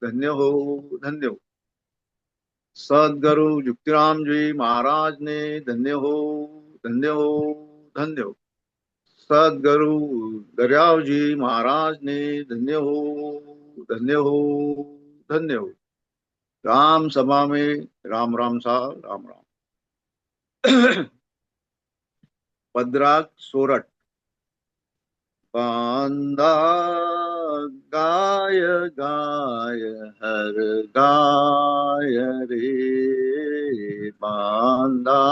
धन्य हो, धन्य हो। सदगुरु युक्तिराम जी महाराज ने धन्य हो, धन्य हो, धन्य हो। सदगुरु दरियाव जी महाराज ने धन्य हो, धन्य हो, धन्य हो। राम सभा में राम राम सा राम राम। पद्राक सोरठ। बांदा गाय गाय हर गाय रे बांदा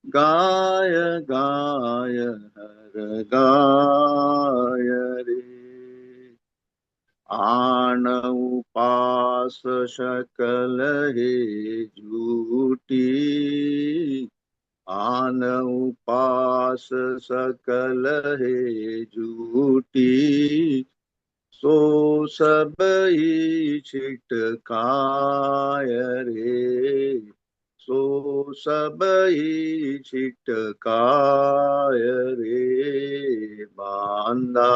गाय गाय हर गाय रे आन उपास सकल हे झूठी आन उपास सकल है झूठी सो सब ही छिटकाय रे सो सब ही छिटकाय रे बांदा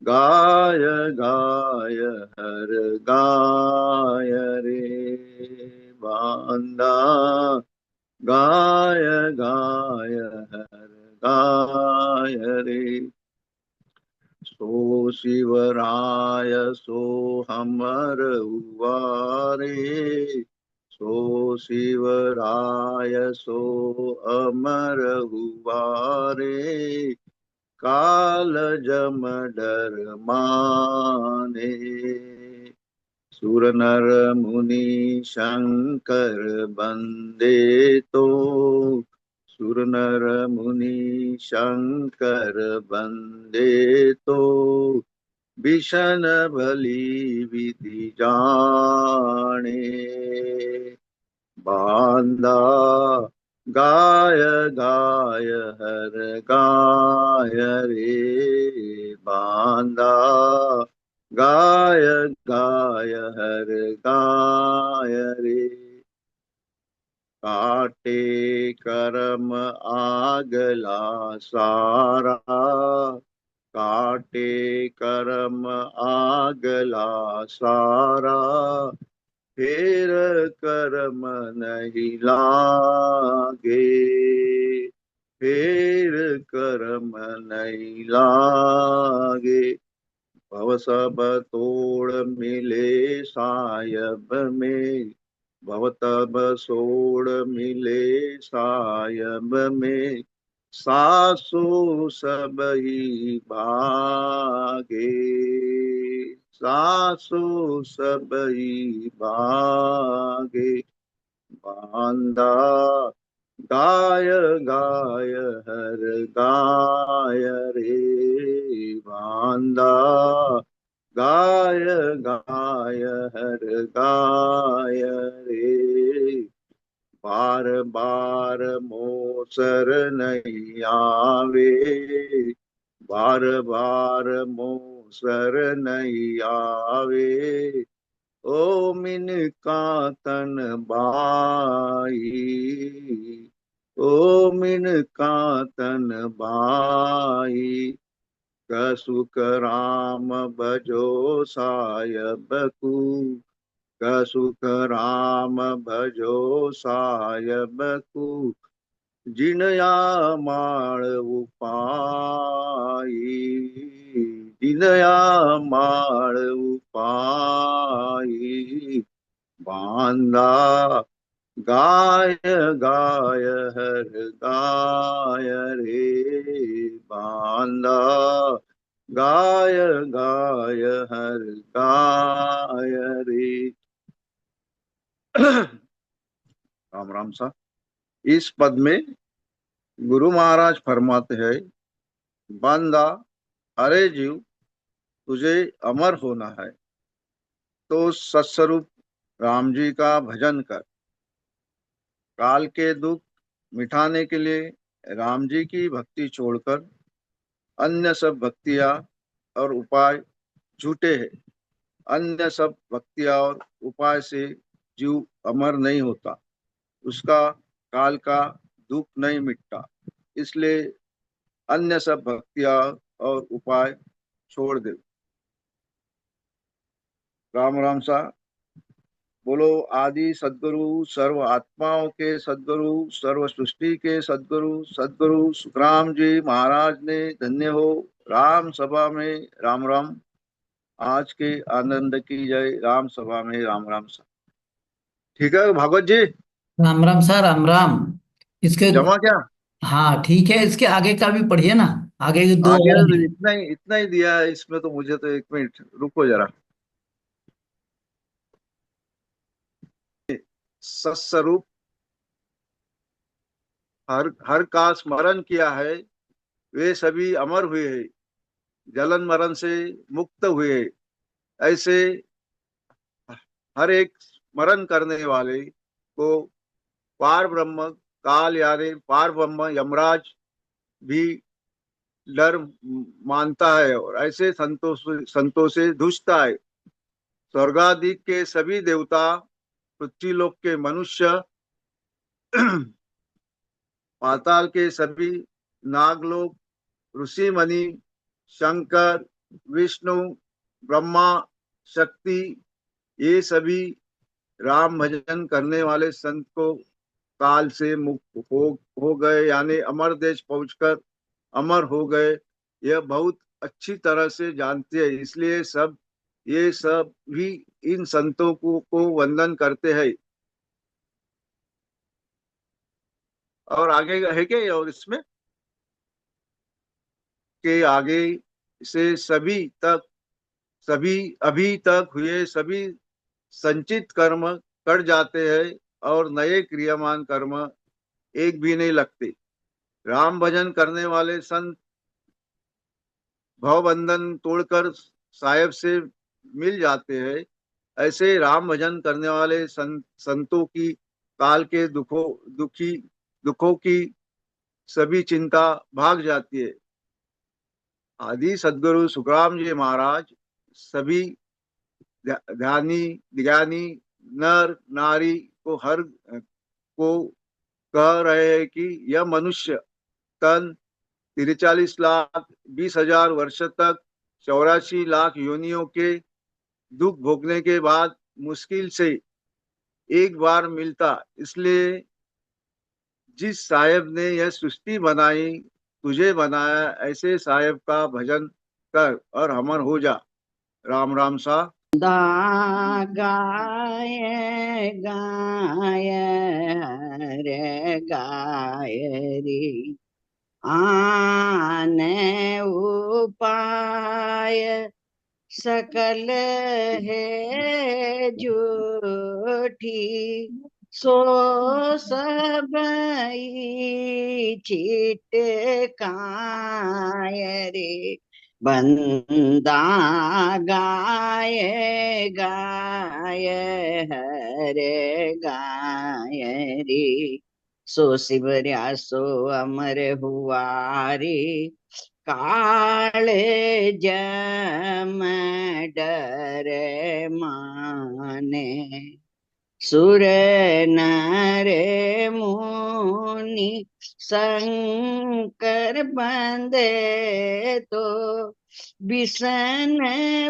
गाय गाय हर गाय रे बांदा गाय गाय हर गाय रे सो शिवराय सो हमर हुआ रे सो शिवराय सो अमर हुआ रे काल जम डर माने सुर नर मुनि शंकर बंदे तो सुर नर मुनि शंकर बंदे तो भीषण भली विधि जाने बांदा गाय गाय हर गाय रे बांदा गाय गाय हर गाय रे काटे कर्म आगला सारा काटे कर्म आगला सारा फिर कर्म नहीं लागे फिर कर्म नहीं लागे भव सब तोड़ मिले सायब में भव तब सोड़ मिले सायब में सासु सब ही भागे सासु सब ही भागे बांदा गाय गाय हर गाय रे बांदा गाय गाय हर गाय रे बार बार मोसर नहीं आवे बार बार मोसर नहीं आवे ओ मिन का तन बाई ओ मिन का तन बाई कसुक राम भजो सायब कु कसुक राम भजो सायब कु जिनया माळ उपाई जिनया माळ उपाई बांदा गाय गाय हर गाय रे बांदा गाय गाय हर गाय रे। राम राम सा। इस पद में गुरु महाराज फरमाते हैं, बांदा अरे जीव तुझे अमर होना है तो सत्स्वरूप राम जी का भजन कर। काल के दुख मिटाने के लिए राम जी की भक्ति छोड़कर अन्य सब भक्तियां और उपाय झूठे हैं। अन्य सब भक्तियां और उपाय से जीव अमर नहीं होता, उसका काल का दुख नहीं मिटता। इसलिए अन्य सब भक्तियां और उपाय छोड़ दे। राम राम सा। बोलो आदि सद्गुरु, सर्व आत्माओं के सद्गुरु, सर्व सृष्टि के सद्गुरु, सद्गुरु सुखराम जी महाराज ने धन्य हो। राम सभा में राम राम। आज के आनंद की जय। राम सभा में राम राम सा। ठीक है भागवत जी। राम राम सर, राम राम। इसके जमा क्या? हाँ ठीक है, इसके आगे का भी पढ़िए ना। आगे के दो आगे और तो हैं। इतना ही दिया है इसमें, तो मुझे तो एक मिनट रुको जरा। सत्स्वरूप हर हर का स्मरण किया है, वे सभी अमर हुए हैं, जलन मरण से मुक्त हुए हैं। ऐसे हर एक स्मरण करने वाले को पार ब्रह्म काल यानी पार ब्रह्म यमराज भी डर मानता है, और ऐसे संतों से दुष्टा है। स्वर्गादि के सभी देवता, पृथ्वीलोक के मनुष्य, पाताल के सभी नागलोक, ऋषि मुनि, शंकर, विष्णु, ब्रह्मा, शक्ति, ये सभी राम भजन करने वाले संत को काल से मुक्त हो गए, यानी अमर देश पहुंचकर अमर हो गए। यह बहुत अच्छी तरह से जानते हैं, इसलिए ये सब भी इन संतों को वंदन करते हैं। और आगे है क्या? और इसमें के आगे से सभी अभी तक हुए सभी संचित कर्म कट जाते हैं, और नए क्रियामान कर्म एक भी नहीं लगते। राम भजन करने वाले संत भवबंधन तोड़कर साहेब से मिल जाते हैं। ऐसे राम भजन करने वाले संतों की काल के दुखों की सभी चिंता भाग जाती है। आदि सदगुरु सुखराम जी महाराज सभी ध्यानी ज्ञानी नर नारी को कह रहे हैं कि यह मनुष्य तन 43,20,000 वर्ष तक 84 लाख योनियों के दुख भोगने के बाद मुश्किल से एक बार मिलता। इसलिए जिस साहेब ने यह सृष्टि बनाई, तुझे बनाया, ऐसे साहेब का भजन कर और हमर हो जा। राम राम सा। दा गाय गाय रे गाय रे आने उपाय सकल है जूठी सो सब छिट काय रे बंदा गाय गाय हरे गाय रे सो शिवर्या सो अमर हुआ रे काले जम डर माने सुर नर मुनि शंकर बंदे तो बिसन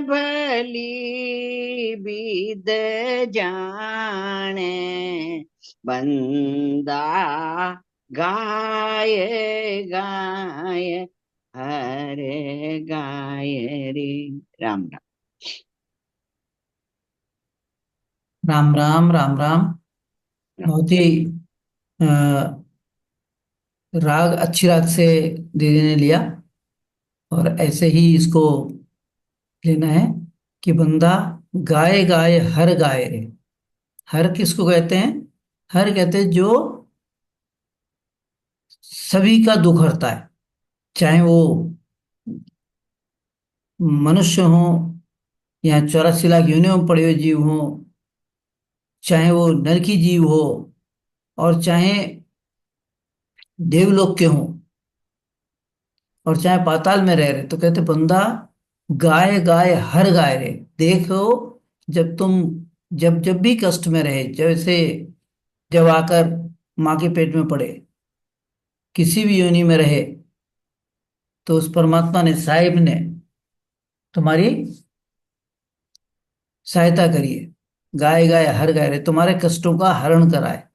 भली विद जाने बंदा गाय गाय हरे गाय रे राम राम। राम राम, राम राम। बहुत ही अ, राग, अच्छी राग से दीदी ने लिया। और ऐसे ही इसको लेना है कि बंदा गाए गाए हर गाए रे। हर किसको कहते हैं? हर कहते हैं जो सभी का दुख हरता है। चाहे वो मनुष्य हो, या 84 लाख योनियों में पड़े हुए जीव हो, चाहे वो नर की जीव हो, और चाहे देवलोक के हों, और चाहे पाताल में रह रहे, तो कहते बंदा गाय गाय हर गाय रे। देखो, जब तुम जब जब भी कष्ट में रहे, जैसे जब आकर माँ के पेट में पड़े, किसी भी योनि में रहे, तो उस परमात्मा ने, साहिब ने तुम्हारी सहायता करिए। गाय गाय हर गाय रे, तुम्हारे कष्टों का हरण कराए।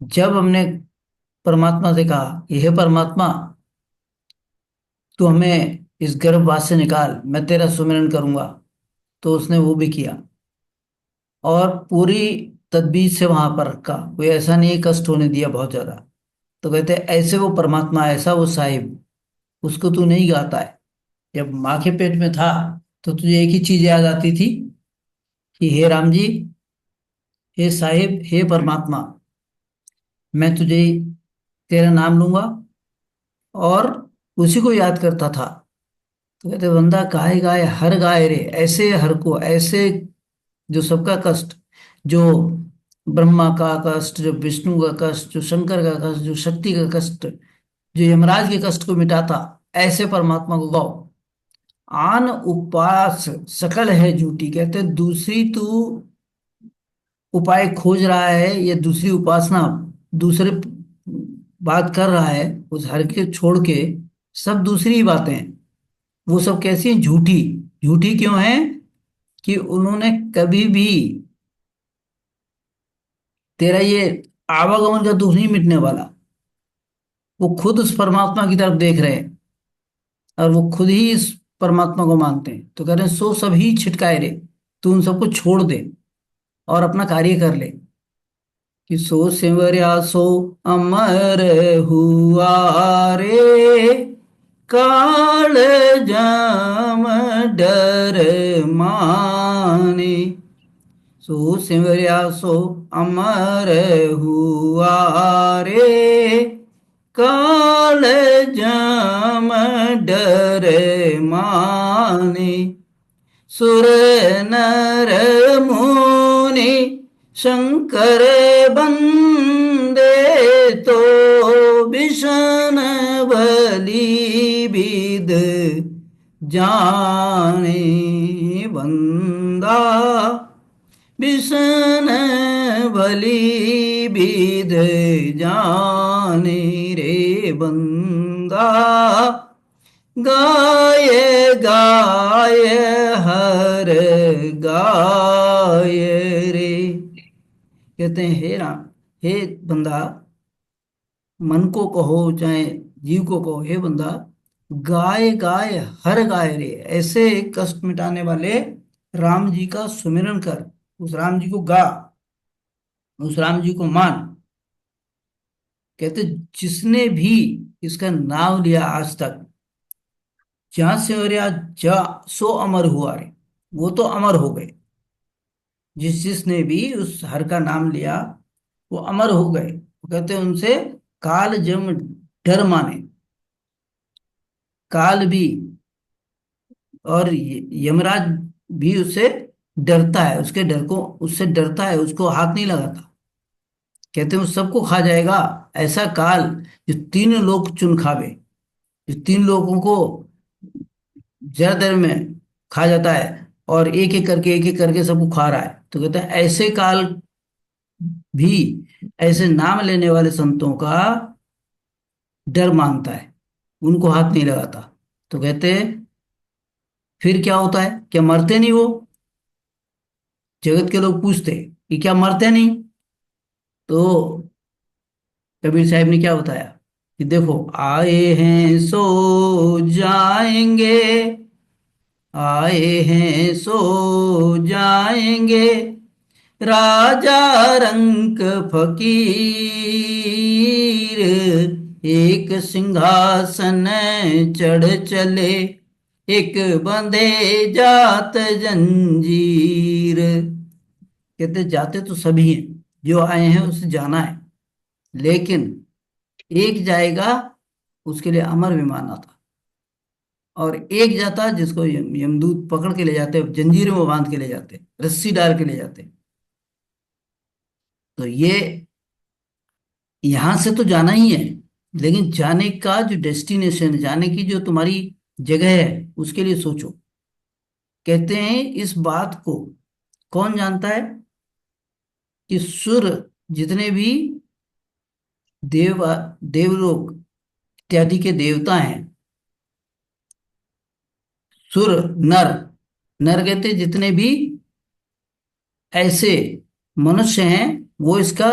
जब हमने परमात्मा से कहा कि हे परमात्मा, तू हमें इस गर्भवास से निकाल, मैं तेरा सुमिरन करूंगा, तो उसने वो भी किया और पूरी तदबीर से वहां पर रखा। कोई ऐसा नहीं कष्ट होने दिया बहुत ज्यादा। तो कहते ऐसे वो परमात्मा, ऐसा वो साहिब, उसको तू नहीं गाता है। जब माँ के पेट में था तो तुझे एक ही चीज याद आती थी कि हे राम जी, हे साहिब, हे परमात्मा, मैं तुझे, तेरा नाम लूंगा और उसी को याद करता था। तो कहते बंदा गाए गाए हर गाए रे, ऐसे हर को, ऐसे जो सबका कष्ट, जो ब्रह्मा का कष्ट, जो विष्णु का कष्ट, जो शंकर का कष्ट, जो शक्ति का कष्ट, जो यमराज के कष्ट को मिटाता, ऐसे परमात्मा को गाओ। आन उपवास सकल है झूठी, कहते दूसरी तू उपाय खोज रहा है, ये दूसरी उपासना, दूसरे बात कर रहा है, उस हर के छोड़ के सब दूसरी ही बातें हैं। वो सब कैसी हैं? झूठी। झूठी क्यों है? कि उन्होंने कभी भी तेरा ये आवागमन का दुख नहीं मिटने वाला। वो खुद उस परमात्मा की तरफ देख रहे हैं और वो खुद ही इस परमात्मा को मानते हैं। तो कह रहे हैं सो सभी छिटकाए रे, तू उन सबको छोड़ दे और अपना कार्य कर ले। कि सो सिमरिया सो अमर हुआ रे, काल जाम डर माने। सो सिमरिया सो अमर हुआ रे, काल जाम डर माने। सुर नर मुनि शंकर बंदे, तो विष्ण बलि विद जाने। बंदा विष्ण बलि विद जाने रे, बंदा गाय गाय हर गाय रे। कहते हैं हे राम, हे बंदा, मन को कहो चाहे जीव को कहो, हे बंदा, गाय गाय हर गाय रे, ऐसे कष्ट मिटाने वाले राम जी का सुमिरन कर। उस राम जी को गा, उस राम जी को मान। कहते जिसने भी इसका नाम लिया आज तक, जहां से और या जा सो अमर हुआ रे, वो तो अमर हो गए। जिसने भी उस हर का नाम लिया वो अमर हो गए। वो कहते हैं उनसे काल जम डर माने। काल भी और यमराज भी उससे डरता है, उसके डर को, उससे डरता है, उसको हाथ नहीं लगाता। कहते हैं वो सबको खा जाएगा। ऐसा काल जो तीन लोग चुन खावे, जो तीन लोगों को जरा देर में खा जाता है और एक एक करके सबको खा रहा है। तो कहते हैं ऐसे काल भी ऐसे नाम लेने वाले संतों का डर मानता है, उनको हाथ नहीं लगाता। तो कहते हैं फिर क्या होता है? क्या मरते नहीं वो? जगत के लोग पूछते कि क्या मरते नहीं? तो कबीर साहब ने क्या बताया कि देखो, आए हैं सो जाएंगे, आए हैं सो जाएंगे, राजा रंक फकीर, एक सिंहासन चढ़ चले, एक बंधे जात जंजीर। कहते जाते तो सभी हैं, जो आए हैं उसे जाना है, लेकिन एक जाएगा, उसके लिए अमर विमान आता। और एक जाता जिसको यमदूत पकड़ के ले जाते, जंजीरों में बांध के ले जाते, रस्सी डाल के ले जाते। तो ये यहां से तो जाना ही है, लेकिन जाने का जो डेस्टिनेशन, जाने की जो तुम्हारी जगह है, उसके लिए सोचो। कहते हैं इस बात को कौन जानता है? कि सुर जितने भी देव, देवलोक इत्यादि के देवता हैं, सुर नर, नर कहते जितने भी ऐसे मनुष्य हैं वो इसका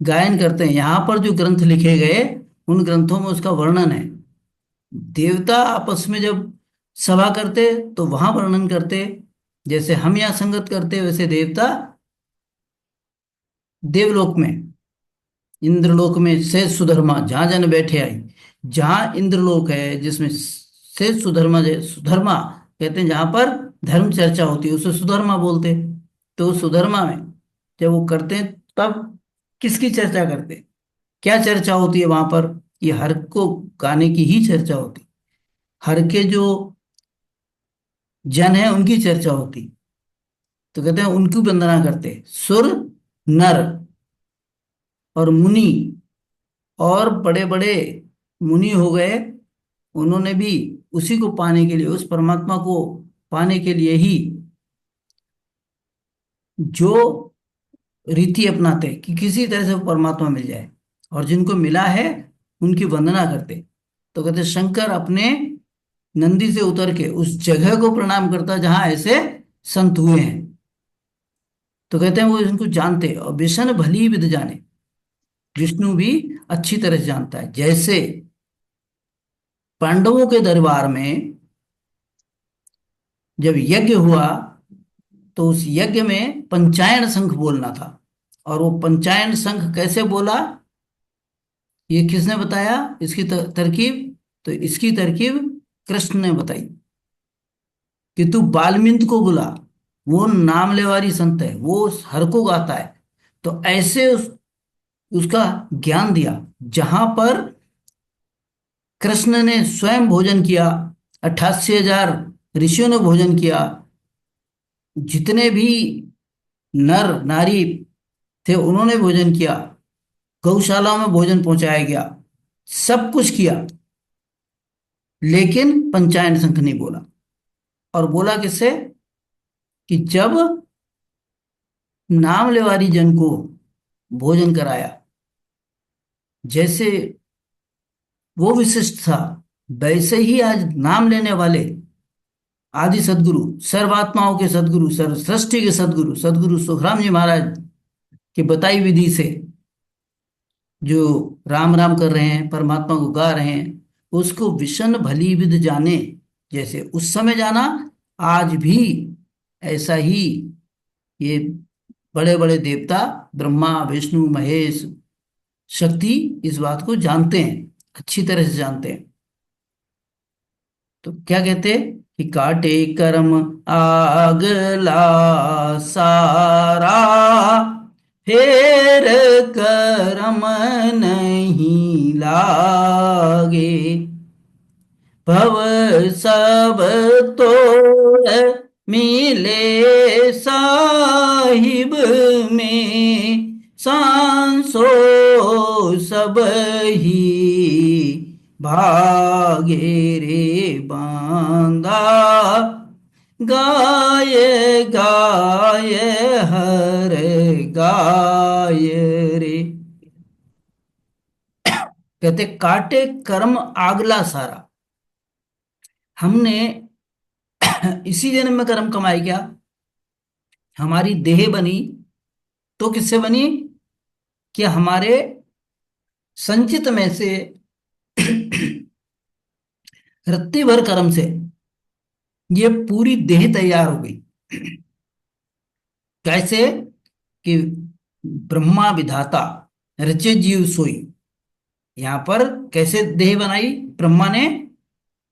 गायन करते हैं। यहाँ पर जो ग्रंथ लिखे गए उन ग्रंथों में उसका वर्णन है। देवता आपस में जब सभा करते तो वहां वर्णन करते, जैसे हम यहाँ संगत करते वैसे देवता देवलोक में, इंद्रलोक में से सुधर्मा जहां जन बैठे आई। जहां इंद्रलोक है जिसमें से सुधर्मा, सुधर्मा कहते हैं जहां पर धर्म चर्चा होती है उसे सुधर्मा बोलते। तो उस सुधर्मा में जब वो करते हैं तब किसकी चर्चा करते हैं, क्या चर्चा होती है वहां पर? ये हर को गाने की ही चर्चा होती, हर के जो जन है उनकी चर्चा होती। तो कहते हैं उनकी वंदना करते सुर नर और मुनि, और बड़े बड़े मुनि हो गए, उन्होंने भी उसी को पाने के लिए, उस परमात्मा को पाने के लिए ही जो रीति अपनाते कि किसी तरह से वो परमात्मा मिल जाए, और जिनको मिला है उनकी वंदना करते। तो कहते शंकर अपने नंदी से उतर के उस जगह को प्रणाम करता जहां ऐसे संत हुए हैं। तो कहते हैं वो इनको जानते, और विष्णु भली विध जाने, विष्णु भी अच्छी तरह से जानता है। जैसे पांडवों के दरबार में जब यज्ञ हुआ तो उस यज्ञ में पंचायन शंख बोलना था, और वो पंचायन शंख कैसे बोला ये किसने बताया, इसकी तरकीब? तो इसकी तरकीब कृष्ण ने बताई कि तू बालमिंद को बुला, वो नाम लेवारी संत है, वो हर को गाता है। तो ऐसे उसका ज्ञान दिया। जहां पर कृष्ण ने स्वयं भोजन किया, 88,000 ऋषियों ने भोजन किया, जितने भी नर नारी थे उन्होंने भोजन किया, गौशाला में भोजन पहुंचाया गया, सब कुछ किया, लेकिन पंचायन शंख नहीं बोला। और बोला किससे? कि जब नाम लेवारी जन को भोजन कराया, जैसे वो विशिष्ट था वैसे ही आज नाम लेने वाले आदि सदगुरु, सर्वात्माओं के सदगुरु, सर्व सृष्टि के सदगुरु, सदगुरु सुखराम जी महाराज की बताई विधि से जो राम राम कर रहे हैं, परमात्मा को गा रहे हैं, उसको विशन भली विध जाने। जैसे उस समय जाना, आज भी ऐसा ही ये बड़े बड़े देवता ब्रह्मा विष्णु महेश शक्ति इस बात को जानते हैं, अच्छी तरह से जानते हैं। तो क्या कहते हैं कि काटे कर्म आगला सारा, फिर कर्म नहीं लागे, भव सब तोड़ मिले साहिब में, सांसो सब ही भागे रे बांदा, गाय गाय हर गाय रे। कहते काटे कर्म आगला सारा। हमने इसी जन्म में कर्म कमाई क्या? हमारी देह बनी तो किससे बनी? कि हमारे संचित में से रत्ती भर कर्म से ये पूरी देह तैयार हो गई। कैसे? कि ब्रह्मा विधाता रचे जीव सोई। यहां पर कैसे देह बनाई ब्रह्मा ने?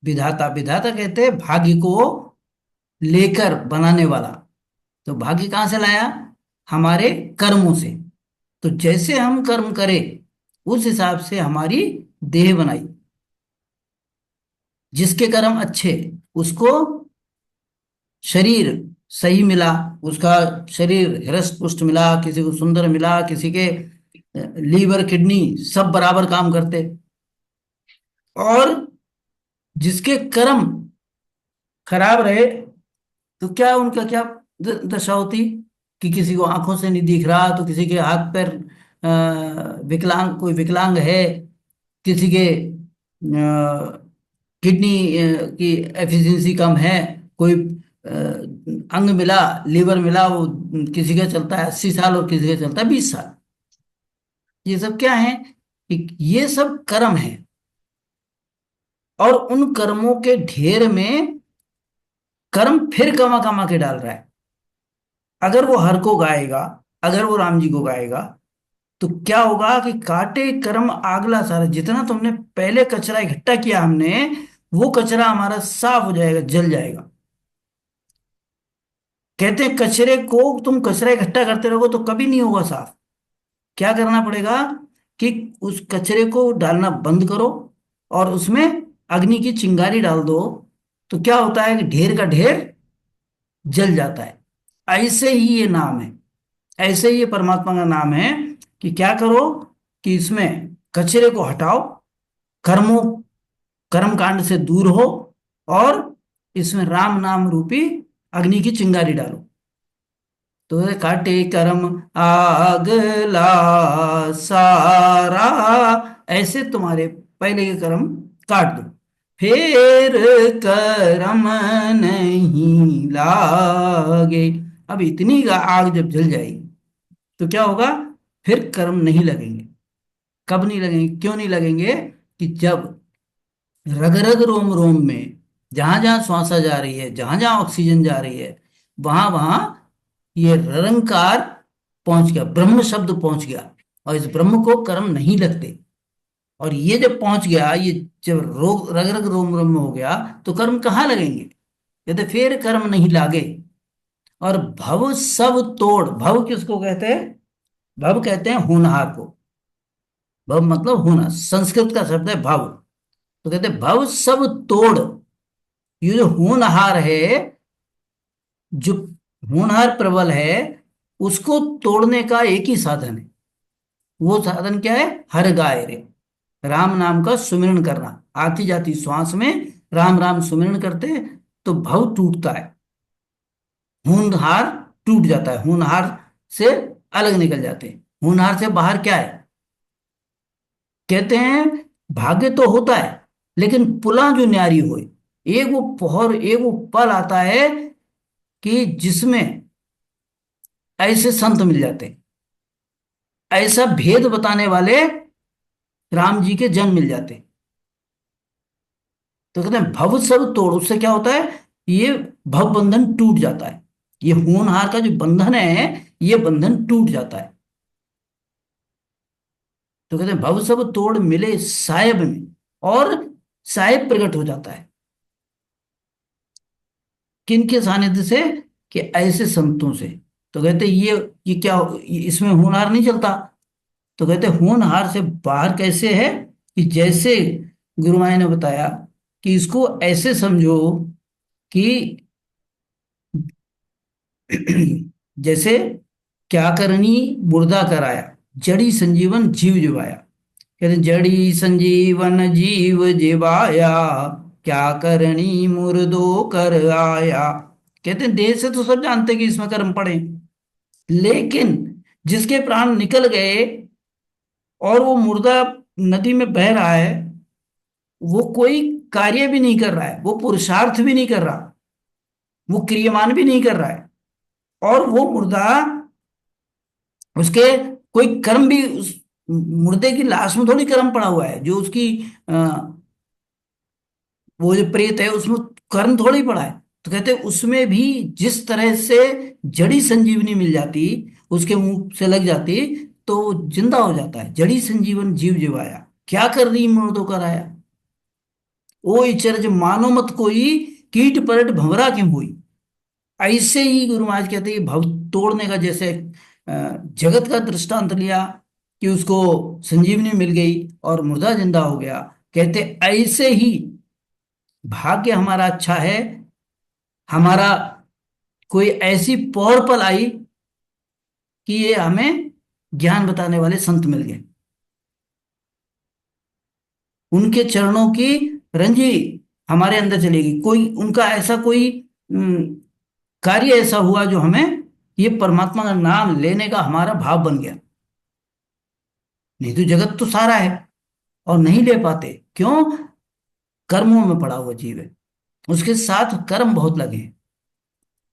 विधाता, विधाता कहते हैं भाग्य को लेकर बनाने वाला। तो भाग्य कहां से लाया? हमारे कर्मों से। तो जैसे हम कर्म करें उस हिसाब से हमारी देह बनाई। जिसके कर्म अच्छे उसको शरीर सही मिला, उसका शरीर हृष्ट पुष्ट मिला, किसी को सुंदर मिला, किसी के लीवर किडनी सब बराबर काम करते। और जिसके कर्म खराब रहे तो क्या उनका क्या दशा होती? कि किसी को आंखों से नहीं दिख रहा तो किसी के हाथ पैर विकलांग, कोई विकलांग है, किसी के किडनी की एफिशिएंसी कम है, कोई अंग मिला, लीवर मिला, वो किसी का चलता है 80 साल और किसी का चलता है 20 साल। ये सब क्या है? ये सब कर्म है, और उन कर्मों के ढेर में कर्म फिर कमा कमा के डाल रहा है। अगर वो हर को गाएगा, अगर वो राम जी को गाएगा, तो क्या होगा कि काटे कर्म आगला सारा, जितना तुमने पहले कचरा इकट्ठा किया हमने, वो कचरा हमारा साफ हो जाएगा, जल जाएगा। कहते हैं कचरे को, तुम कचरा इकट्ठा करते रहोगे तो कभी नहीं होगा साफ। क्या करना पड़ेगा कि उस कचरे को डालना बंद करो और उसमें अग्नि की चिंगारी डाल दो, तो क्या होता है कि ढेर का ढेर जल जाता है। ऐसे ही ये नाम है, ऐसे ही ये परमात्मा का नाम है कि क्या करो कि इसमें कचरे को हटाओ, कर्मों कर्म कांड से दूर हो, और इसमें राम नाम रूपी अग्नि की चिंगारी डालो। तो ये काटे कर्म आगला सारा, ऐसे तुम्हारे पहले के कर्म काट दो, फिर कर्म नहीं लागे। अब इतनी आग जब जल जाएगी तो क्या होगा? फिर कर्म नहीं लगेंगे। कब नहीं लगेंगे? क्यों नहीं लगेंगे? कि जब रग रग रोम रोम में, जहां जहां श्वासा जा रही है, जहां जहां ऑक्सीजन जा रही है, वहां वहां ये निरंकार पहुंच गया, ब्रह्म शब्द पहुंच गया, और इस ब्रह्म को कर्म नहीं लगते। और ये जब पहुंच गया, ये जब रोग रग रग रोम रोम में हो गया, तो कर्म कहाँ लगेंगे? कहते फिर कर्म नहीं लागे। और भव सब तोड़, भव किसको कहते हैं? भव कहते हैं होनहार को। भव मतलब होना, संस्कृत का शब्द है भव। तो कहते हैं भव सब तोड़। ये जो होनहार है, जो होनहार प्रबल है, उसको तोड़ने का एक ही साधन है। वो साधन क्या है? हर गाय रे, राम नाम का सुमिरन करना। आती जाती श्वास में राम राम सुमिरन करते हैं तो भव टूटता है, होनहार टूट जाता है, होनहार से अलग निकल जाते हैं। होनहार से बाहर क्या है? कहते हैं भाग्य तो होता है, लेकिन पुला जो न्यारी होए, एक वो पहर, एक वो पल आता है कि जिसमें ऐसे संत मिल जाते हैं, ऐसा भेद बताने वाले राम जी के जन मिल जाते हैं। तो कहते हैं भव सब तोड़, उससे क्या होता है? ये भव बंधन टूट जाता है, ये होनहार का जो बंधन है, ये बंधन टूट जाता है। तो कहते हैं भव सब तोड़ मिले साहेब में, और साहेब प्रकट हो जाता है किनके सानिध्य से? कि ऐसे संतों से। तो कहते हैं ये क्या, इसमें होनहार नहीं चलता। तो कहते हैं होनहार से बाहर कैसे है? कि जैसे गुरु माया ने बताया कि इसको ऐसे समझो कि जैसे क्या करनी मुर्दा कराया, जड़ी संजीवन जीव जिवाया। कहते हैं, जड़ी संजीवन जीव जिवाया, क्या करनी मुर्दो कर आया। कहते हैं देह से तो सब जानते हैं कि इसमें कर्म पड़े, लेकिन जिसके प्राण निकल गए और वो मुर्दा नदी में बह रहा है, वो कोई कार्य भी नहीं कर रहा है, वो पुरुषार्थ भी नहीं कर रहा, वो क्रियमान भी नहीं कर रहा है, और वो मुर्दा, उसके कोई कर्म भी, उस मुर्दे की लाश में थोड़ी कर्म पड़ा हुआ है, जो उसकी अ, वो जो प्रेत है उसमें कर्म थोड़ी पड़ा है। तो कहते हैं उसमें भी जिस तरह से जड़ी संजीवनी मिल जाती, उसके मुंह से लग जाती, तो वो जिंदा हो जाता है। जड़ी संजीवन जीव जिवाया, क्या कर रही मुर्दों कराया। ओ इचरज मानो मत कोई, कीट परट भंवरा क्यों हुई। ऐसे ही गुरु महाराज कहते हैं कि भव तोड़ने का, जैसे जगत का दृष्टांत लिया कि उसको संजीवनी मिल गई और मुर्दा जिंदा हो गया, कहते ऐसे ही भाग्य हमारा अच्छा है, हमारा कोई ऐसी पौर पल आई कि ये हमें ज्ञान बताने वाले संत मिल गए, उनके चरणों की रंजी हमारे अंदर चलेगी। कोई उनका ऐसा कोई कार्य ऐसा हुआ जो हमें ये परमात्मा का नाम लेने का हमारा भाव बन गया। नहीं तो जगत तो सारा है और नहीं ले पाते, क्यों? कर्मों में पड़ा हुआ जीव है, उसके साथ कर्म बहुत लगे हैं।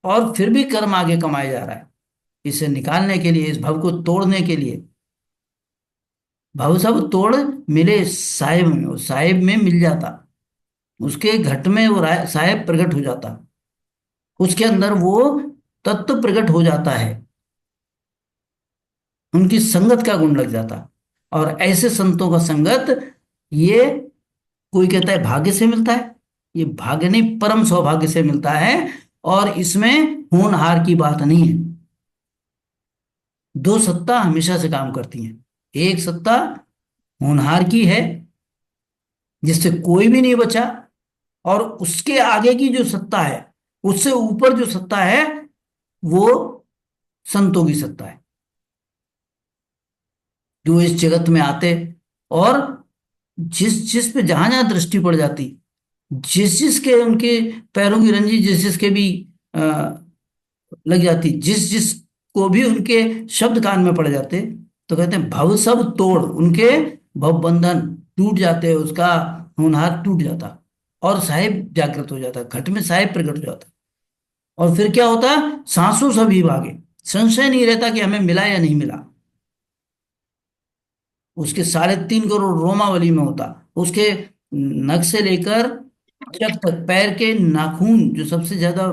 और फिर भी कर्म आगे कमाया जा रहा है इसे निकालने के लिए, इस भव को तोड़ने के लिए। भव सब तोड़ मिले साहिब में, वो साहिब में मिल जाता, उसके घट में वो साहिब प्रकट हो जाता, उसके अंदर वो तत्व प्रकट हो जाता है, उनकी संगत का गुण लग जाता। और ऐसे संतों का संगत, ये कोई कहता है भाग्य से मिलता है, ये भाग्य नहीं, परम सौभाग्य से मिलता है। और इसमें होनहार की बात नहीं है। दो सत्ता हमेशा से काम करती हैं। एक सत्ता होनहार की है, जिससे कोई भी नहीं बचा, और उसके आगे की जो सत्ता है, उससे ऊपर जो सत्ता है, वो संतों की सत्ता है, जो इस जगत में आते और जिस जिस पे जहां जहां दृष्टि पड़ जाती, जिस जिसके उनके पैरों की रंजी जिस जिसके भी अ, लग जाती, जिस जिस को भी उनके शब्द कान में पड़ जाते, तो कहते हैं भव सब तोड़, उनके भव बंधन टूट जाते, उसका होनहार टूट जाता और साहिब जागृत हो जाता, घट में साहिब प्रकट हो जाता। और फिर क्या होता, सांसों सभी भागे, संशय नहीं रहता कि हमें मिला या नहीं मिला। उसके 3.5 करोड़ रोमावली में होता, उसके नख से लेकर चक तक, पैर के नाखून जो सबसे ज्यादा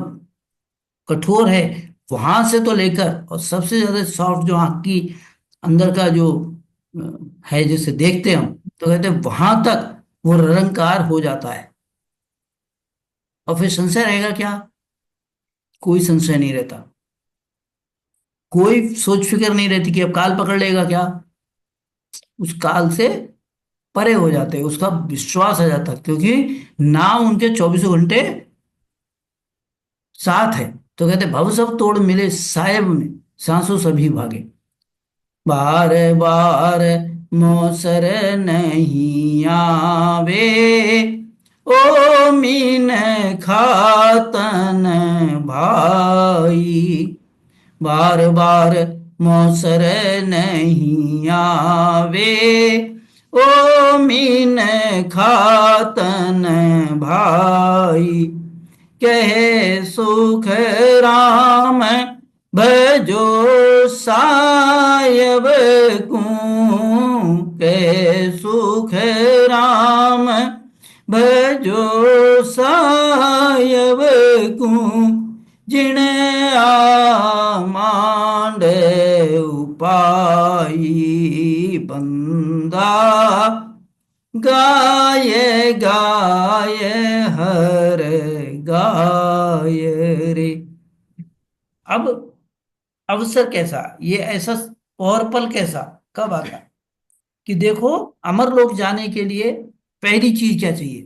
कठोर है, वहां से तो लेकर, और सबसे ज्यादा सॉफ्ट जो आंख की अंदर का जो है, जिसे देखते हैं हम, तो कहते हैं वहां तक वो निरंकार हो जाता है। और फिर संशय रहेगा क्या? कोई संशय नहीं रहता, कोई सोच फिक्र नहीं रहती कि अब काल पकड़ लेगा क्या। उस काल से परे हो जाते हैं, उसका विश्वास आ जाता है, क्योंकि नाम उनके 24 घंटे साथ है। तो कहते भव सब तोड़ मिले साहेब में, सांसों सभी भागे। बार बार मौसर नहीं आवे, ओ मीन खातन भाई। बार बार मौसर नहीं आवे, ओ मीन खातन भाई। कहे सुख राम भजो सायब को, कहे सुख राम भजो सायब को। जिण आमांड उपाई बंदा, गाय गाय हर गाय रे। अब अवसर कैसा, ये ऐसा और पल कैसा कब आता कि देखो, अमर लोक जाने के लिए पहली चीज क्या चाहिए?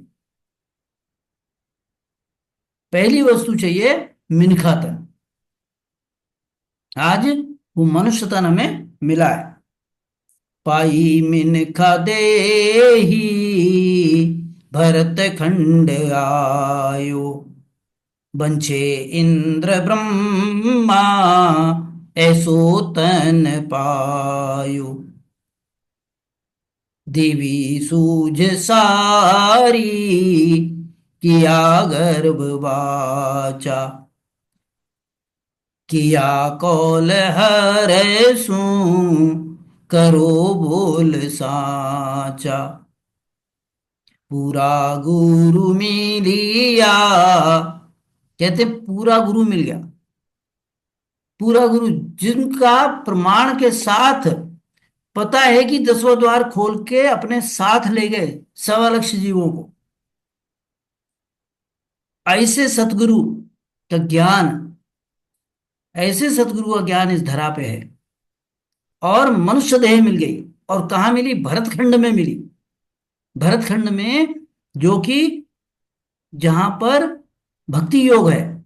पहली वस्तु चाहिए मिनखा तन। आज वो मनुष्य तन हमें मिला है। पाई मिनखा देही भरत खंड आयो, बंछे इंद्र ब्रह्मा ऐसो तन पायो। देवी सूझ सारी किया गर्भ वाचा, किया कौल हर सू करो बोल साचा। पूरा गुरु मिलिया, कहते पूरा गुरु मिल गया। पूरा गुरु जिनका प्रमाण के साथ पता है कि 10वां द्वार खोल के अपने साथ ले गए 1.25 जीवों को, ऐसे सतगुरु का ज्ञान, ऐसे सतगुरु का ज्ञान इस धरा पे है। और मनुष्य देह मिल गई, और कहाँ मिली? भरतखंड में मिली। भरतखंड में, जो कि जहां पर भक्ति योग है।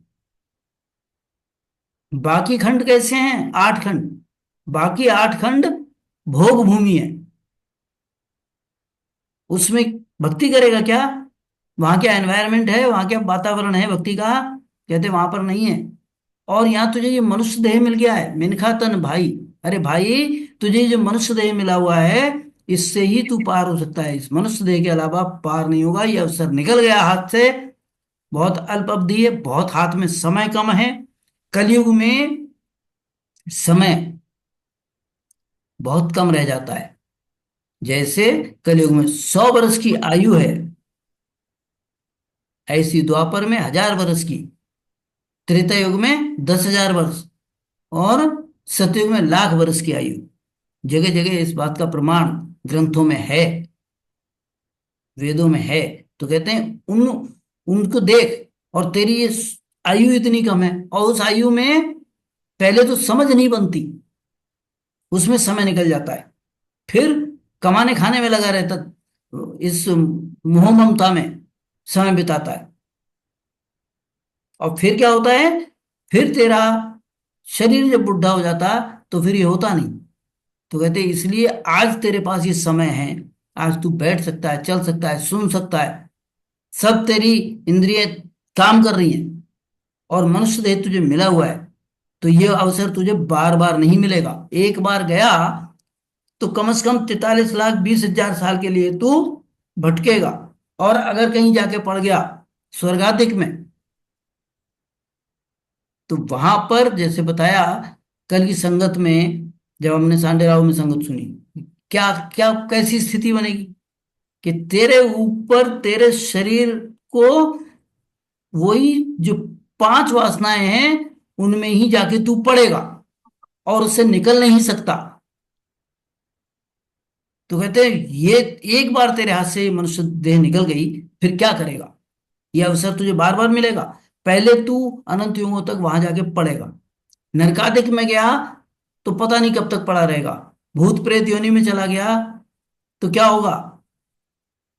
बाकी खंड कैसे हैं? 8 खंड। बाकी 8 खंड भोग भूमि है, उसमें भक्ति करेगा क्या? वहां क्या एनवायरनमेंट है, वहां क्या वातावरण है भक्ति का? कहते वहां पर नहीं है। और यहाँ तुझे ये मनुष्य देह मिल गया है, मिनखा तन भाई। अरे भाई, तुझे ये जो मनुष्य देह मिला हुआ है, इससे ही तू पार हो सकता है, इस मनुष्य देह के अलावा पार नहीं होगा। ये अवसर निकल गया हाथ से, बहुत अल्प अवधि है, बहुत हाथ में समय कम है, कलयुग में समय बहुत कम रह जाता है। जैसे कलयुग में 100 वर्ष की आयु है, ऐसी द्वापर में 1000 वर्ष की, त्रेता युग में 10,000 वर्ष, और सतयुग में 1,00,000 वर्ष की आयु। जगह जगह इस बात का प्रमाण ग्रंथों में है, वेदों में है। तो कहते हैं उन उनको देख, और तेरी ये आयु इतनी कम है, और उस आयु में पहले तो समझ नहीं बनती, उसमें समय निकल जाता है, फिर कमाने खाने में लगा रहता, इस मोह ममता में समय बिताता है, और फिर क्या होता है, फिर तेरा शरीर जब बुढ़ा हो जाता तो फिर ये होता नहीं। तो कहते हैं इसलिए आज तेरे पास ये समय है, आज तू बैठ सकता है, चल सकता है, सुन सकता है, सब तेरी इंद्रियां काम कर रही हैं, और मनुष्य देह तुझे मिला हुआ है। तो ये अवसर तुझे बार बार नहीं मिलेगा। एक बार गया तो कम से कम 43,20,000 साल के लिए तू भटकेगा, और अगर कहीं जाके पड़ गया स्वर्गाधिक में, तो वहां पर जैसे बताया, कल की संगत में जब हमने सांडे राव में संगत सुनी, क्या क्या कैसी स्थिति बनेगी कि तेरे ऊपर, तेरे शरीर को वही जो 5 वासनाएं हैं उनमें ही जाके तू पड़ेगा, और उससे निकल नहीं सकता। तो कहते हैं ये एक बार तेरे हाथ से मनुष्य देह निकल गई, फिर क्या करेगा। ये अवसर तुझे बार बार मिलेगा, पहले तू अनंत युगों तक वहां जाके पड़ेगा। नरकादिक में गया तो पता नहीं कब तक पड़ा रहेगा, भूत प्रेत योनि में चला गया तो क्या होगा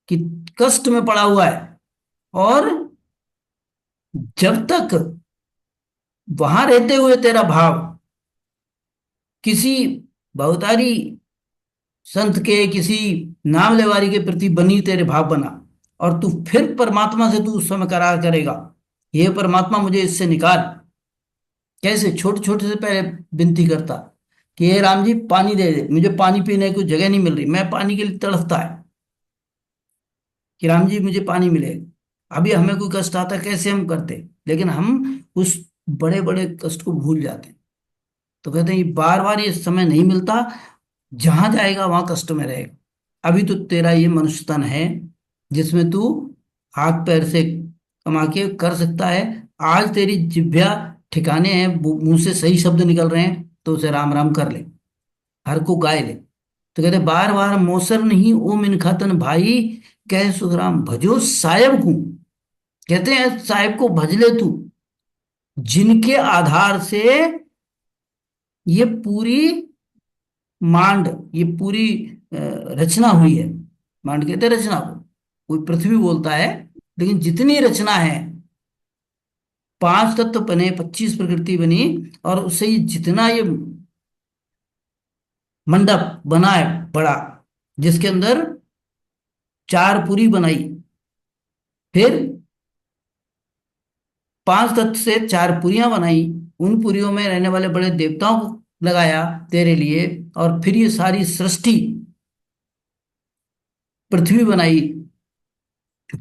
कि कष्ट में पड़ा हुआ है, और जब तक वहां रहते हुए तेरा भाव किसी बहुतारी संत के, किसी नाम लेवारी के प्रति बनी, तेरे भाव बना, और तू फिर परमात्मा से तू उस समय करार करेगा, हे परमात्मा मुझे इससे निकाल। कैसे? छोटे छोटे से पहले विनती करता कि हे राम जी पानी दे दे, मुझे पानी पीने को जगह नहीं मिल रही, मैं पानी के लिए तड़फता है कि राम जी मुझे पानी मिले। अभी हमें कोई कष्ट आता कैसे हम करते, लेकिन हम उस बड़े बड़े कष्ट को भूल जाते हैं। तो कहते हैं ये बार बार ये समय नहीं मिलता, जहां जाएगा वहां कष्ट में रहेगा। अभी तो तेरा ये मनुष्य तन है जिसमें तू हाथ पैर से कमा के कर सकता है। आज तेरी जिभ्या ठिकाने हैं, मुंह से सही शब्द निकल रहे हैं, तो उसे राम राम कर ले, हर को गाय ले। तो कहते बार बार मोसर नहीं ओ मिनखातन भाई, कह सुखराम भजो साहेब को। कहते हैं साहेब को भज ले तू, जिनके आधार से ये पूरी मांड, ये पूरी अ, रचना हुई है। मांड कहते हैं रचना को, कोई पृथ्वी बोलता है, लेकिन जितनी रचना है, 5 तत्व बने, 25 प्रकृति बनी, और उससे ये जितना ये मंडप बना है बड़ा, जिसके अंदर 4 पुरी बनाई, फिर 5 तत्व से 4 पुरियां बनाई, उन पुरियों में रहने वाले बड़े देवताओं को लगाया तेरे लिए, और फिर ये सारी सृष्टि, पृथ्वी बनाई,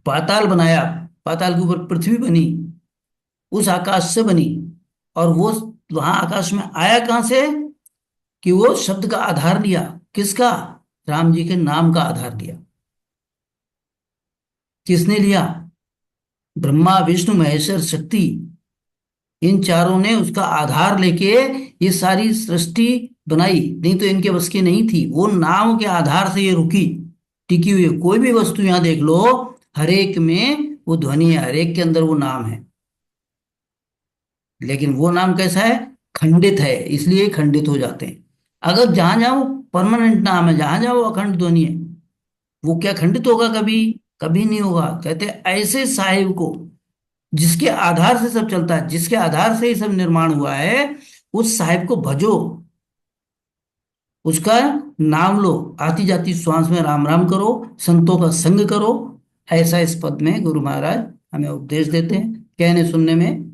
पाताल बनाया, पाताल के ऊपर पृथ्वी बनी, उस आकाश से बनी। और वो वहां आकाश में आया कहां से कि वो शब्द का आधार लिया, किसका? राम जी के नाम का आधार लिया। किसने लिया? ब्रह्मा विष्णु महेश्वर शक्ति, इन चारों ने उसका आधार लेके ये सारी सृष्टि बनाई। नहीं तो इनके बस की नहीं थी, वो नाम के आधार से ये रुकी, टिकी हुई है। कोई भी वस्तु यहां देख लो, हर एक में वो ध्वनि है, हर एक के अंदर वो नाम है, लेकिन वो नाम कैसा है? खंडित है, इसलिए खंडित हो जाते हैं। अगर जहां जहां वो परमानेंट नाम है, जहां जहां वो अखंड ध्वनि है, वो क्या खंडित होगा? कभी कभी नहीं होगा। कहते हैं ऐसे साहिब को, जिसके आधार से सब चलता है, जिसके आधार से ही सब निर्माण हुआ है, उस साहिब को भजो, उसका नाम लो, आती जाती श्वास में राम राम करो, संतों का संग करो। ऐसा इस पद में गुरु महाराज हमें उपदेश देते हैं। कहने सुनने में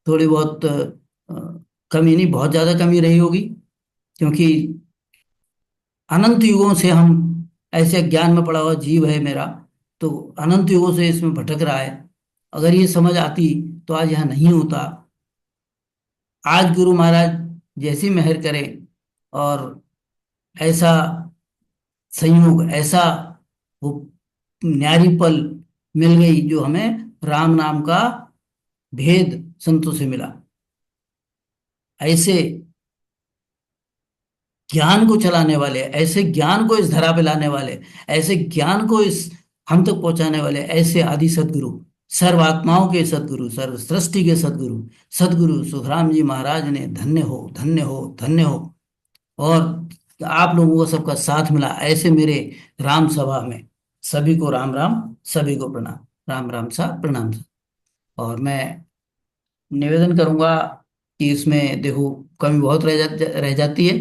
थोड़ी बहुत कमी नहीं, बहुत ज्यादा कमी रही होगी, क्योंकि अनंत युगों से हम ऐसे ज्ञान में पड़ा हुआ जीव है मेरा, तो अनंत युगों से इसमें भटक रहा है। अगर ये समझ आती तो आज यहाँ नहीं होता। आज गुरु महाराज जैसी मेहर करें और ऐसा संयोग, ऐसा वो न्यारी पल मिल गई जो हमें राम नाम का भेद संतों से मिला। ऐसे ज्ञान को चलाने वाले, ऐसे ज्ञान को इस धरा पे लाने वाले, ऐसे ज्ञान को इस हम तक पहुंचाने वाले, ऐसे आदि सदगुरु, सर्व आत्माओं के सदगुरु, सर्व सृष्टि के सदगुरु, सदगुरु सुखराम जी महाराज ने धन्य हो, धन्य हो, धन्य हो। और आप लोगों को सबका साथ मिला ऐसे मेरे राम सभा में। सभी को राम राम, सभी को प्रणाम, राम राम सा प्रणाम सा। और मैं निवेदन करूंगा कि इसमें देखो कमी बहुत रह जाती है,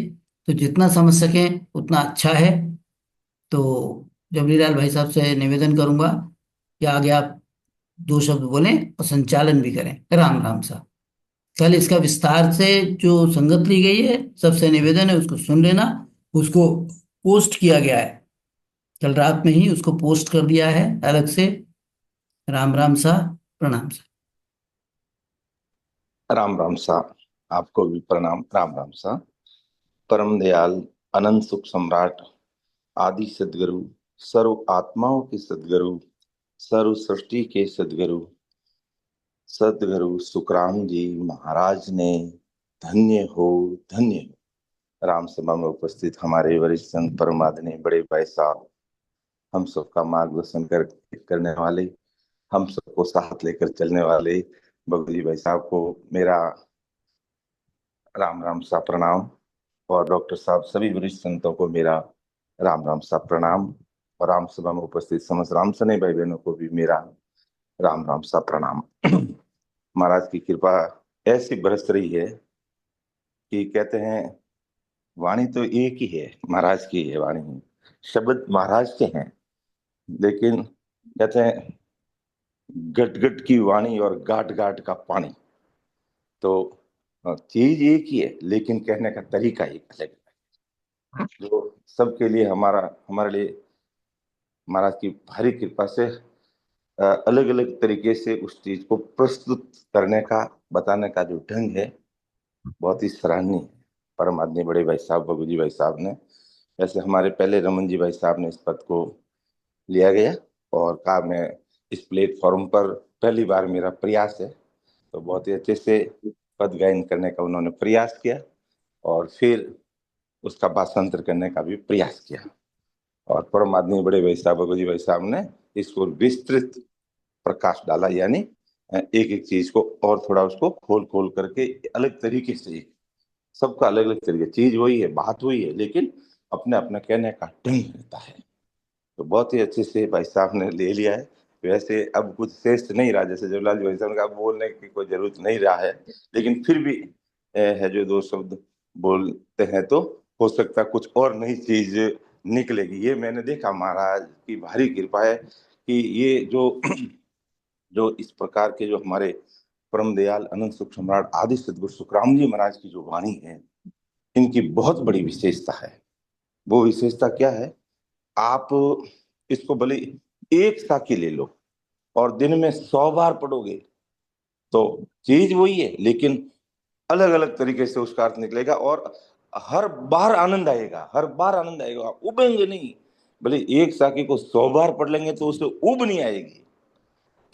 तो जितना समझ सकें उतना अच्छा है। तो जबरीलाल भाई साहब से निवेदन करूंगा कि आगे आप दो शब्द बोलें और संचालन भी करें। राम राम साहब। कल इसका विस्तार से जो संगत ली गई है, सबसे निवेदन है उसको सुन लेना। उसको पोस्ट किया गया है, कल रात में ही उसको पोस्ट कर दिया है अलग से। राम राम साहब, प्रणाम साहब। राम राम सा, आपको भी प्रणाम। राम राम सा। परम दयाल अनंत सुख सम्राट आदि सदगुरु, सर्व आत्माओं के सदगुरु, सर्व सृष्टि के सदगुरु, सदगुरु सुखराम जी महाराज ने धन्य हो, धन्य हो। राम सभा में उपस्थित हमारे वरिष्ठ संत परम आदरणीय बड़े भाई साहब, हम सबका मार्गदर्शन करने वाले, हम सबको साथ लेकर चलने वाले बबलू जी भाई साहब को मेरा राम राम सा प्रणाम। और डॉक्टर साहब, सभी वरिष्ठ संतों को मेरा राम राम सा प्रणाम। और राम सभा में उपस्थित समस्त राम सने भाई बहनों को भी मेरा राम राम सा प्रणाम। महाराज की कृपा ऐसी बरस रही है कि कहते हैं वाणी तो एक ही है, महाराज की है वाणी, शब्द महाराज के हैं, लेकिन कहते हैं गट गट की वाणी और गाट गाट का पानी। तो चीज एक ही है लेकिन कहने का तरीका ही अलग है। जो सबके लिए हमारे लिए महाराज की भारी कृपा से अलग अलग तरीके से उस चीज को प्रस्तुत करने का, बताने का जो ढंग है बहुत ही सराहनीय है। परम आदरणीय बड़े भाई साहब बबू जी भाई साहब ने, वैसे हमारे पहले रमन जी भाई साहब ने इस पद को लिया गया और कहा मैं इस प्लेटफॉर्म पर पहली बार मेरा प्रयास है, तो बहुत ही अच्छे से पद गायन करने का उन्होंने प्रयास किया और फिर उसका भाषांतर करने का भी प्रयास किया। और परम आदरणीय बड़े भाई साहब बबू जी भाई साहब ने इसको विस्तृत प्रकाश डाला, यानी एक एक चीज को और थोड़ा उसको खोल खोल करके अलग तरीके से, सबका अलग अलग तरीके, चीज वही है, बात वही है, लेकिन अपने अपने कहने का ढंग रहता है। तो बहुत ही अच्छे से भाई साहब ने ले लिया है। वैसे अब कुछ शेष नहीं रहा, जैसे जवाहरलाल जी भाई साहब का बोलने की कोई जरूरत नहीं रहा है, लेकिन फिर भी है जो दो शब्द बोलते हैं तो हो सकता है कुछ और नई चीज निकलेगी। ये मैंने देखा, महाराज की भारी कृपा है कि ये जो इस प्रकार के जो हमारे परम दयाल अनंत सुख सम्राट आदि सदगुरु सुखराम जी महाराज की जो वाणी है, इनकी बहुत बड़ी विशेषता है। वो विशेषता क्या है? आप इसको भले एक साखी ले लो और दिन में 100 बार पढ़ोगे तो चीज वही है, लेकिन अलग अलग तरीके से उसका अर्थ निकलेगा और हर बार आनंद आएगा, हर बार आनंद आएगा, उबेंगे नहीं। भले एक साखी को 100 बार पढ़ लेंगे तो उससे उब नहीं आएगी।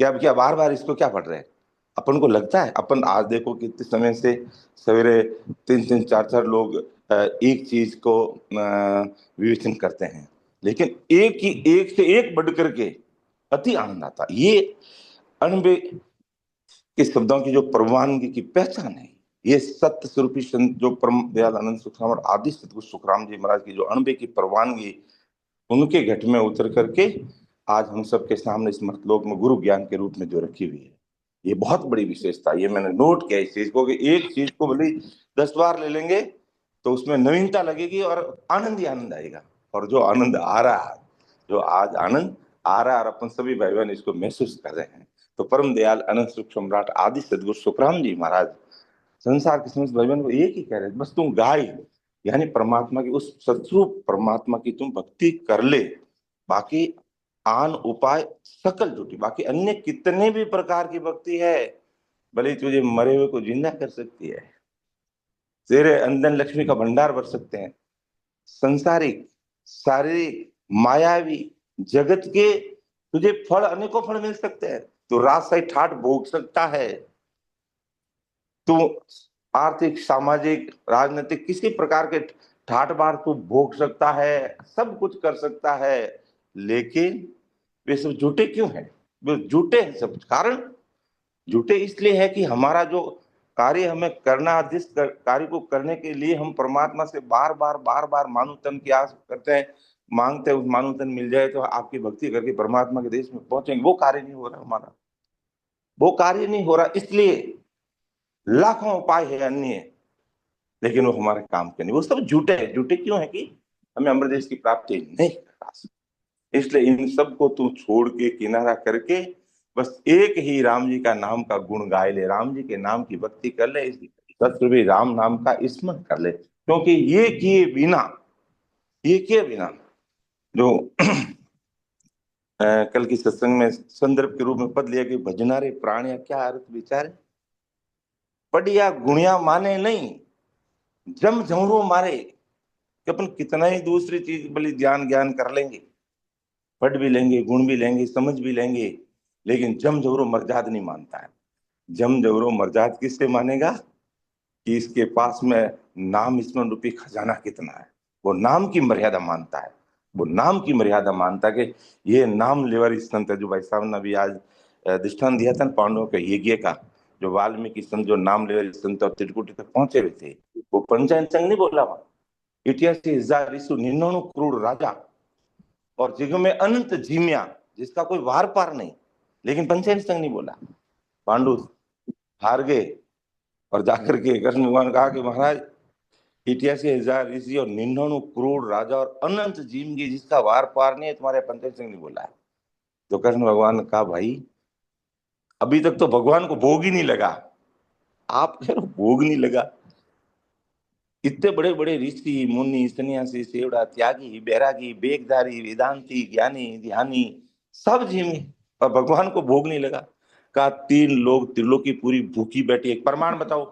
क्या बार बार इसको क्या पढ़ रहे हैं? अपन को लगता है, अपन आज देखो कितने समय से सवेरे 3-3 4-4 लोग एक चीज को विवेचन करते हैं, लेकिन एक से एक बढ़ करके अति आनंद आता। ये अनबे के शब्दों की जो परवानगी की पहचान है, ये सत्य स्वरूपी संत जो परम दयाल आनंद सुखराम आदि सतगुरु सुखराम जी महाराज की जो अनबे की परवानगी उनके घट में उतर करके आज हम सबके सामने इस मतलोक में गुरु ज्ञान के रूप में जो रखी हुई है, ये बहुत बड़ी विशेषता। ये मैंने नोट किया इस चीज को कि एक चीज को भले 10 बार ले लेंगे तो उसमें नवीनता लगेगी और आनंद ही आनंद आएगा। और जो आनंद आ रहा है, जो आज आनंद आ रहा है और अपन सभी भाई बहन इसको महसूस कर रहे हैं, तो परम दयाल अनंत सुख सम्राट आदि सदगुरु सुखराम जी महाराज संसार के समस्त भाई बहन को एक ही कह रहे हैं, बस तुम गाय, यानी परमात्मा की उस सत्स्वरूप परमात्मा की तुम भक्ति कर ले, बाकी आन उपाय सकल झूठी। बाकी अन्य कितने भी प्रकार की भक्ति है, भले तुझे मरे हुए को जिंदा कर सकती है, तेरे अंदर लक्ष्मी का भंडार भर सकते हैं। संसारिक, शारीरिक, मायावी जगत के तुझे फल, अनेकों फल मिल सकते हैं। तू राजशाही ठाट भोग सकता है, तू आर्थिक, सामाजिक, राजनीतिक किसी प्रकार के ठाट बार तू भोग सकता है, सब कुछ कर सकता है। लेकिन वे सब झूठे क्यों हैं? वे झूठे हैं सब। कारण झूठे इसलिए है कि हमारा जो कार्य हमें करना, जिस कार्य को करने के लिए हम परमात्मा से बार बार मानुतन की आस करते हैं, मांगते हैं, उस मानुतन मिल जाए तो आपकी भक्ति करके परमात्मा के देश में पहुंचेंगे, वो कार्य नहीं हो रहा हमारा। वो कार्य नहीं हो रहा, इसलिए लाखों उपाय है अन्य, लेकिन वो हमारे काम के नहीं। वो सब झूठे हैं। झूठे क्यों है? कि हमें अमर देश की प्राप्ति नहीं कर सकते। इसलिए इन सब को तू छोड़ के, किनारा करके, बस एक ही राम जी का नाम का गुण गाए ले, राम जी के नाम की भक्ति कर ले, शत्रु भी राम नाम का स्मरण कर ले। क्योंकि ये किए बिना जो कल की सत्संग में संदर्भ के रूप में पद लिया कि भजनारे प्राणिया, क्या अर्थ विचारे, पढ़िया गुणिया माने नहीं, जम झमरू मारे। कि अपन कितना ही दूसरी चीज भले ध्यान ज्ञान कर लेंगे, पढ़ भी लेंगे, गुण भी लेंगे, समझ भी लेंगे, लेकिन जम जवरो मर्याद नहीं मानता है। जम जवरो मर्याद किससे मानेगा? कि इसके पास में नाम स्मरण रूपी खजाना कितना है, वो नाम की मर्यादा मानता है। वो नाम की मर्यादा मानता है कि ये नाम लेवर संत है। जो भाई साहब ने अभी आज दृष्टांत दिया था पांडवों के यज्ञ का, जो वाल्मीकि संत जो नाम लेवर संत और त्रिकुटी तक पहुंचे हुए थे, वो पंचायत संघ नहीं बोला वहां। 88,199 करोड़ राजा और जिग में अनंत जीमिया, जिसका कोई वार पार नहीं, लेकिन पंचायत संघ नहीं बोला। पांडु हार गए और जाकर के कृष्ण भगवान ने कहा कि महाराज 88,000 ऋषि और 99 करोड़ राजा और अनंत जीमगी, जिसका वार पार नहीं है, तुम्हारे पंचायत संघ नहीं बोला है। तो कृष्ण भगवान ने कहा भाई अभी तक तो भगवान को भोग ही नहीं लगा, आप कह रहे हो भोग नहीं लगा। इतने बड़े बड़े ऋषि मुनि सन्यासी सेवड़ा त्यागी बैरागी बेगधारी वेदांती ज्ञानी ध्यानी सब जीवे और भगवान को भोग नहीं लगा। कहा 3 लोग त्रिलोकी पूरी भूखी बैठी, एक प्रमाण बताओ।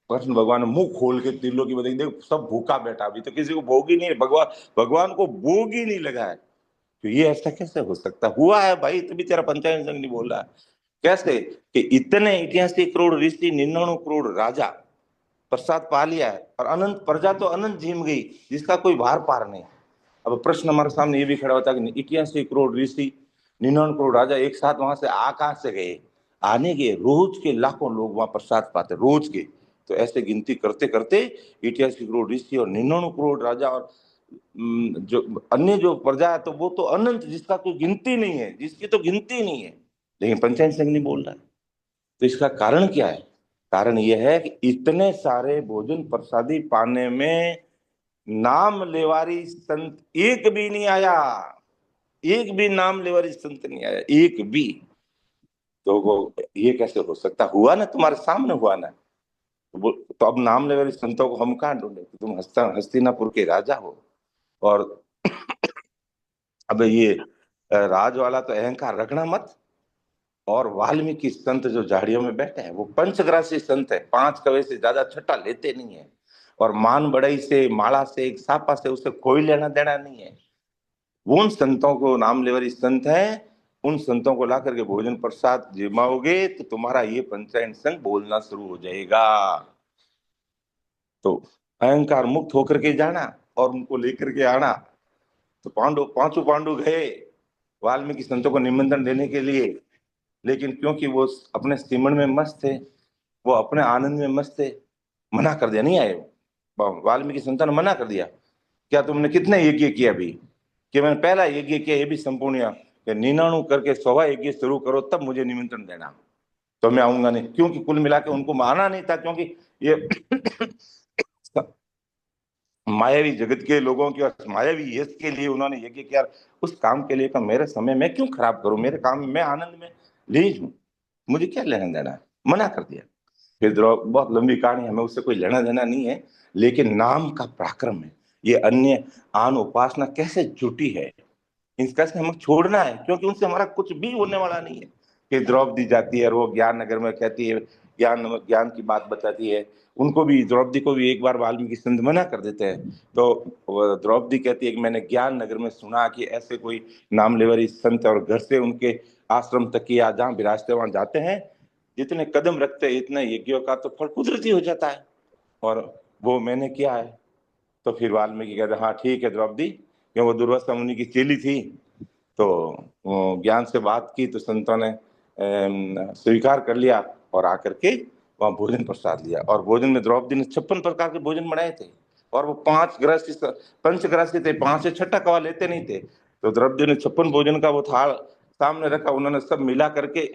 कृष्ण भगवान ने मुंह खोल के त्रिलोकी बताई, देखो सब भूखा बैठा, अभी तो किसी को भोग ही नहीं, भगवान को भोग ही नहीं लगा है। तो ये ऐसा कैसे हो सकता? हुआ है भाई, तभी तेरा पंचायत संघ नहीं बोल रहा। कैसे? कि इतने 88 करोड़ ऋषि 99 करोड़ राजा प्रसाद पा लिया है और अनंत प्रजा तो अनंत झीम गई, जिसका कोई भार पार नहीं। अब प्रश्न हमारे सामने ये भी खड़ा होता है कि 88 करोड़ ऋषि 99 करोड़ राजा एक साथ वहां से कहां से गए? आने के रोज के लाखों लोग वहां प्रसाद पाते, रोज के। तो ऐसे गिनती करते करते 88 करोड़ ऋषि और 99 करोड़ राजा और जो अन्य जो प्रजा है, तो वो तो अनंत, जिसका कोई गिनती नहीं है, जिसकी तो गिनती नहीं है, लेकिन पंचायत संघ नहीं बोल रहा है। तो इसका कारण क्या है? कारण यह है कि इतने सारे भोजन प्रसादी पाने में नाम लेवारी संत एक भी नहीं आया, एक भी नाम लेवारी संत नहीं आया, एक भी। तो वो ये कैसे हो सकता? हुआ ना, तुम्हारे सामने हुआ ना। तो अब नाम लेवारी संतों को हम कहाँ ढूंढे? तुम हस्तिनापुर के राजा हो और अब ये राज वाला तो अहंकार रखना मत। और वाल्मीकि संत जो झाड़ियों में बैठे हैं, वो पंचग्रासी संत है, 5 कवे से ज्यादा छठा लेते नहीं है, और मान बढ़ई से, माला से, एक सापा से उससे कोई लेना देना नहीं है। वो उन संतों को, नाम लेवरी संत है, उन संतों को ला करके भोजन प्रसाद जिमाओगे तो तुम्हारा ये पंचायत संघ बोलना शुरू हो जाएगा। तो अहंकार मुक्त होकर के जाना और उनको लेकर के आना। तो पांचों पांडु गए वाल्मीकि संतों को निमंत्रण देने के लिए, लेकिन क्योंकि वो अपने सिमरन में मस्त थे, वो अपने आनंद में मस्त थे, मना कर दिया, नहीं आए। वाल्मीकि संतों ने मना कर दिया। क्या तुमने कितने यज्ञ किया? अभी कि मैंने पहला यज्ञ किया, ये भी संपूर्ण, 99 करके 100वां यज्ञ शुरू करो, तब मुझे निमंत्रण देना, तो मैं आऊंगा नहीं। क्योंकि कुल मिला के उनको माना नहीं था, क्योंकि ये मायावी जगत के लोगों की और मायावी यश के लिए उन्होंने यज्ञ किया। उस काम के लिए तो मेरे समय मैं क्यों खराब करूं? मेरे काम में आनंद में लीन हूं, मुझे क्या लेना देना है? मना कर दिया। फिर बहुत लंबी कहानी, हमें उससे कोई लेना देना नहीं है, लेकिन नाम का पराक्रम है। ये अन्य आन उपासना कैसे जुटी है, इसका से हमें छोड़ना है, क्योंकि उनसे हमारा कुछ भी होने वाला नहीं है। कि द्रौपदी जाती है और वो ज्ञान नगर में कहती है ज्ञान ज्ञान की बात बताती है। उनको भी, द्रौपदी को भी एक बार वाल्मीकि संत मना कर देते हैं, तो द्रौपदी कहती है कि मैंने ज्ञान नगर में सुना कि ऐसे कोई नाम लेवरी संत, और घर से उनके आश्रम तक की या जहाँ विराजते वहां जाते हैं, जितने कदम रखते हैं इतने यज्ञों का तो फल कुदरती हो जाता है, और वो मैंने किया है। तो फिर वाल्मीकि कहते हाँ ठीक है द्रौपदी, क्यों वो दुर्वासा मुनि की चेली थी, तो ज्ञान से बात की तो संतों ने स्वीकार कर लिया और आकर के वहां भोजन प्रसाद लिया। और भोजन में द्रौपदी ने 56 प्रकार के भोजन बनाए थे, और वो 5 ग्रासी पंच ग्रासी थे, 5 से छठा कवा लेते नहीं थे। तो द्रौपदी ने 56 भोजन का वो थाल सामने रखा, उन्होंने सब मिला करके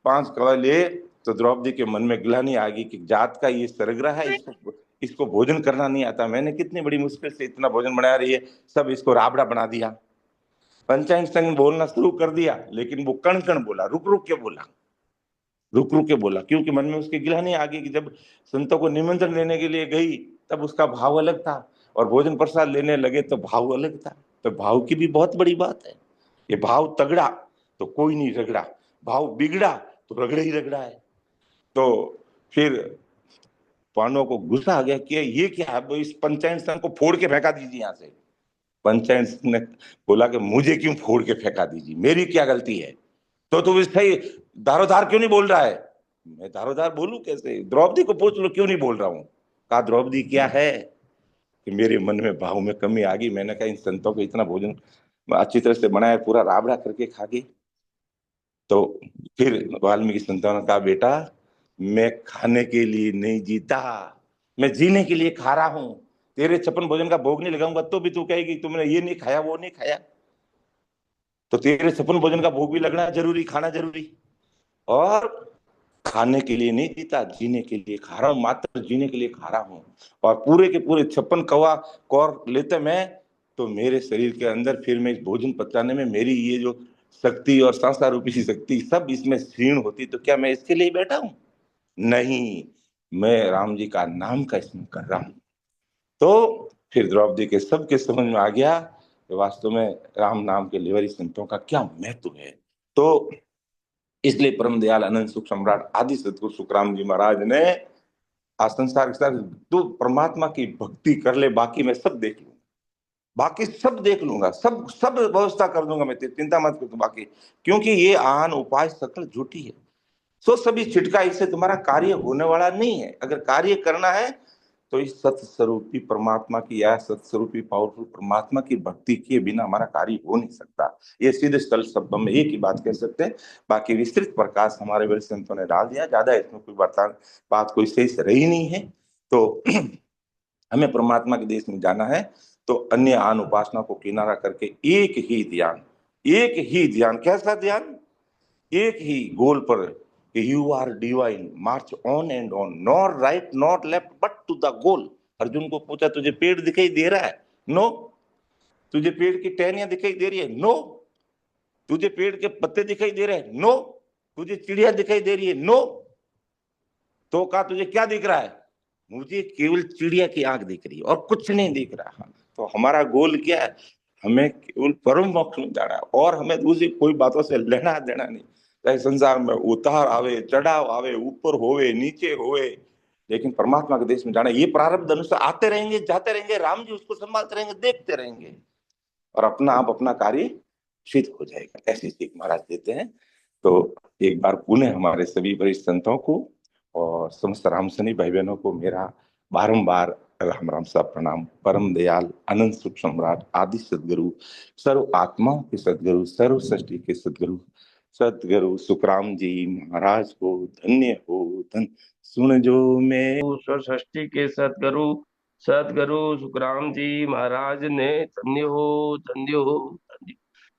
5 कवा लिए। तो द्रौपदी के मन में ग्लानि आ गई कि जात का ये सरगरा है, इसको इसको भोजन करना नहीं आता, मैंने कितनी बड़ी मुश्किल से इतना भोजन बना रही है, सब इसको राबड़ा बना दिया। पंचायत संघ बोलना शुरू कर दिया, लेकिन वो कण कण बोला, रुक रुक के बोला, रुक रुक के बोला, क्योंकि मन में उसकी गिलानी आ गई कि जब संतों को निमंत्रण लेने के लिए गई तब उसका भाव अलग था, और भोजन प्रसाद लेने लगे तो भाव अलग था। तो भाव की भी बहुत बड़ी बात है। ये भाव तगड़ा तो कोई नहीं रगड़ा, भाव बिगड़ा तो रगड़े ही रगड़ा है। तो फिर पांडवों को गुस्सा आ गया कि ये क्या है, इस पंचायत संघ को फोड़ के फेंका दीजिए यहाँ से। पंचायत ने बोला कि मुझे क्यों फोड़ के फेंका दीजिए, मेरी क्या गलती है? तो तू सही दारोदार क्यों नहीं बोल रहा है? मैं दारोदार बोलूं कैसे? द्रौपदी को पूछ लो क्यों नहीं बोल रहा हूं। कहा द्रौपदी क्या है कि मेरे मन में भाव में कमी आ गई, मैंने कहा इन संतों को इतना भोजन अच्छी तरह से बनाया, पूरा राबड़ा करके खा गई। तो फिर वाल्मीकि संतों ने कहा बेटा, मैं खाने के लिए नहीं जीता, मैं जीने के लिए खा रहा हूं। तेरे 56 भोजन का भोग नहीं लगाऊंगा तो भी तू कहेगी तुमने ये नहीं खाया वो नहीं खाया, तो तेरे 56 भोजन का भोग भी लगना जरूरी, खाना जरूरी। और खाने के लिए नहीं जीता, जीने के लिए खा रहा हूं, मात्र जीने के लिए खा रहा हूं। और पूरे के पूरे 56 कौवा कौर लेते मैं, तो मेरे शरीर के अंदर फिर मैं इस भोजन पचाने में मेरी ये जो शक्ति और सांसा रूपी शक्ति सब इसमें क्षीण होती, तो क्या मैं इसके लिए बैठा हूं? नहीं, मैं राम जी का नाम का स्मरण कर रहा हूं। तो फिर द्रौपदी के सबके समझ में आ गया कि वास्तव में राम नाम के लेवरी संतों का क्या महत्व है। तो इसलिए परम दयाल अनंत सुख सम्राट आदि सदगुरु सुखराम जी महाराज ने आज संसार के साथ तो परमात्मा की भक्ति कर ले, बाकी मैं सब देख लूंगा, बाकी सब देख लूंगा, सब सब व्यवस्था कर दूंगा, मैं चिंता मत कर, बाकी क्योंकि ये आन उपाय सकल झूठी है। सो सभी छिटका, इससे तुम्हारा कार्य होने वाला नहीं है। अगर कार्य करना है तो इस सत्स्वरूपी परमात्मा की या सत्स्वरूपी पावरफुल परमात्मा की भक्ति किए बिना हमारा कार्य हो नहीं सकता। ये सीधे स्थल शब्दों में एक ही बात कह सकते हैं, बाकी विस्तृत प्रकाश हमारे बड़े संतों ने डाल दिया, ज्यादा इसमें कोई बात कोई शेष रही नहीं है। तो हमें परमात्मा के देश में जाना है तो अन्य आन उपासना को किनारा करके एक ही ध्यान, एक ही ध्यान, कैसा ध्यान? एक ही गोल पर, you are divine, march on and on, not right not left but to the goal. Arjun को पूछा तुझे पेड़ दिखाई दे रहा है? नो। तुझे पेड़ की टहनियां दिखाई दे रही है? नो। तुझे पेड़ के पत्ते दिखाई दे रहे हैं? नो। तुझे चिड़िया दिखाई दे रही है? नो। तो कहा तुझे क्या दिख रहा है? मुझे केवल चिड़िया की आंख दिख रही है और कुछ नहीं दिख रहा। तो हमारा गोल क्या है? हमें केवल परम मोक्ष में जाना है, और हमें दूसरी कोई बातों से लेना देना नहीं। चाहे संसार में उतार आवे चढ़ाव आवे, ऊपर होवे नीचे होवे, लेकिन परमात्मा के देश में जाना। ये प्रारब्ध अनुसार आते रहेंगे जाते रहेंगे, राम जी उसको संभालते रहेंगे, देखते रहेंगे, और अपना आप अपना कार्य सिद्ध हो जाएगा, ऐसी सीख महाराज देते हैं। तो एक बार पुनः हमारे सभी वरिष्ठ संतों को और समस्त राम सनी भाई बहनों को मेरा बारंबार राम राम सा प्रणाम। परम दयाल अनंत सुख सम्राट आदि सदगुरु, सर्व आत्माओं के सदगुरु, सर्व सृष्टि के सदगुरु सदगुरु सुखराम जी महाराज को धन्य हो धन। सुन जो मैं षष्ठी के सतगुरु सतगुरु सुखराम जी महाराज ने धन्य हो धन्य हो धन्य।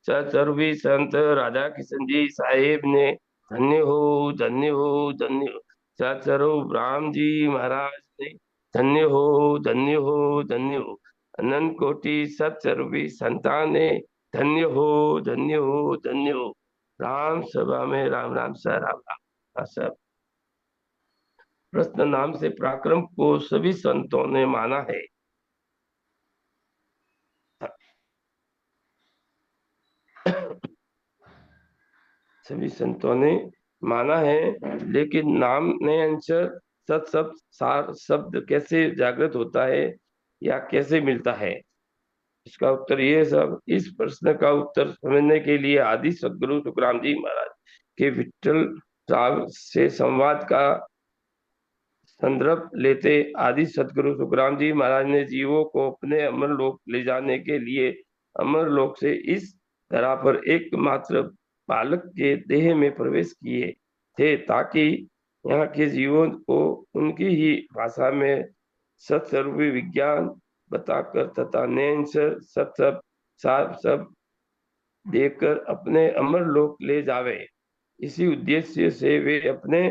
सतसर्वी संत राधा किशन जी साहेब ने धन्य हो धन्य हो धन्य हो। सतस्वरूप राम जी महाराज ने धन्य हो धन्य हो धन्य हो। अनंत कोटि सतस्वरूपी संतान ने धन्य हो धन्य हो धन्य हो। राम सभा में राम राम सा राम राम सब। प्रश्न नाम से पराक्रम को सभी संतों ने माना है। सभी संतों ने माना है, लेकिन नाम ने अंशर सत शब्द सार शब्द कैसे जागृत होता है या कैसे मिलता है? इसका उत्तर ये है सब। इस प्रश्न का उत्तर समझने के लिए आदि सदगुरु सुखराम जी महाराज के विठल राव से संवाद का संदर्भ लेते आदि सदगुरु सुखराम जी महाराज ने जीवों को अपने अमर लोक ले जाने के लिए अमर लोक से इस धरा पर एकमात्र बालक के देह में प्रवेश किए थे, ताकि यहाँ के जीवों को उनकी ही भाषा में सत्स्वरूपी विज्ञान बताकर तथा नैनसर सत सब देकर अपने अमर लोक ले जावे। इसी उद्देश्य से वे अपने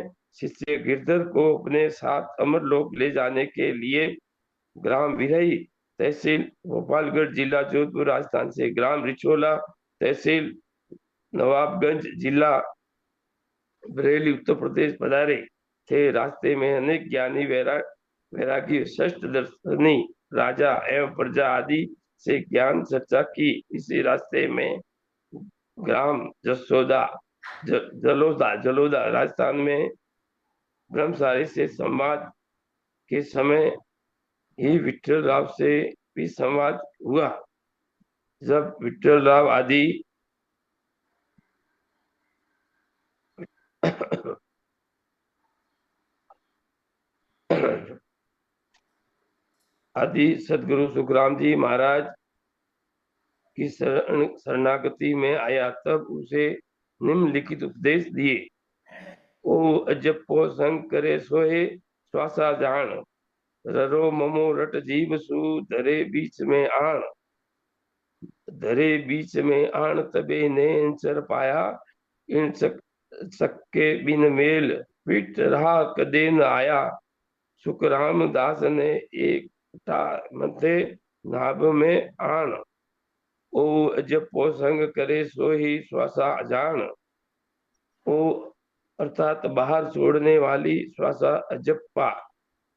शिष्य गिरधर को अपने साथ अमर लोक ले जाने के लिए ग्राम विरही तहसील गोपालगढ़ जिला जोधपुर राजस्थान से ग्राम रिचोला तहसील नवाबगंज जिला बरेली उत्तर प्रदेश पधारे थे। रास्ते में अनेक ज्ञानी वैरागी षष्ठ दर्शनी राजा एवं प्रजा आदि से ज्ञान चर्चा की। इसी रास्ते में ग्राम जलोदा राजस्थान में ब्रह्मचारी से संवाद के समय ही विठल राव से भी संवाद हुआ। जब विठल राव आदि सदगुरु सुखराम जी महाराज की शरणागति में आया, तब उसे निम्नलिखित उपदेश दिए। ओ अजपो संग करे सोए श्वासा जान, ररो ममो रट जीव सु धरे बीच में आन, धरे बीच में आन तबे ने चर पाया, इन सक्के बिन मेल फिट रहा कदे न आया। सुखराम दास ने एक मध्य नाभ में आन, ओ अजपो संग करे सो ही श्वासा जान। ओ अर्थात बाहर छोड़ने वाली श्वासा अजप्पा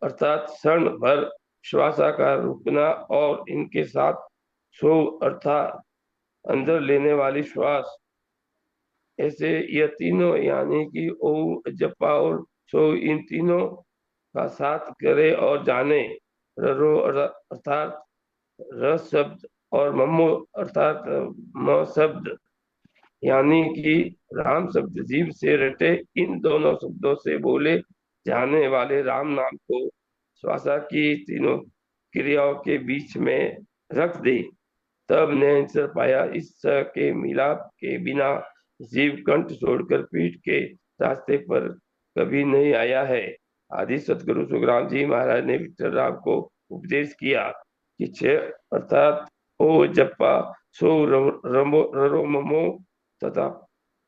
अर्थात क्षण भर श्वासा का रुकना और इनके साथ सो अर्थात अंदर लेने वाली श्वास, ऐसे यह तीनों यानी कि ओ अजप्पा और सो इन तीनों का साथ करे और जाने। ररो अर्थात रस शब्द और ममो अर्थात म शब्द यानी कि राम शब्द जीव से रटे, इन दोनों शब्दों से बोले जाने वाले राम नाम को श्वासा की तीनों क्रियाओं के बीच में रख दे, तब ने पाया। इस के मिलाप के बिना जीव कंठ छोड़कर पीठ के रास्ते पर कभी नहीं आया है। आदि सतगुरु सुखराम जी महाराज ने विठल राव को उपदेश किया कि छह अर्थात ओ जप्पा सो ररो ममो तथा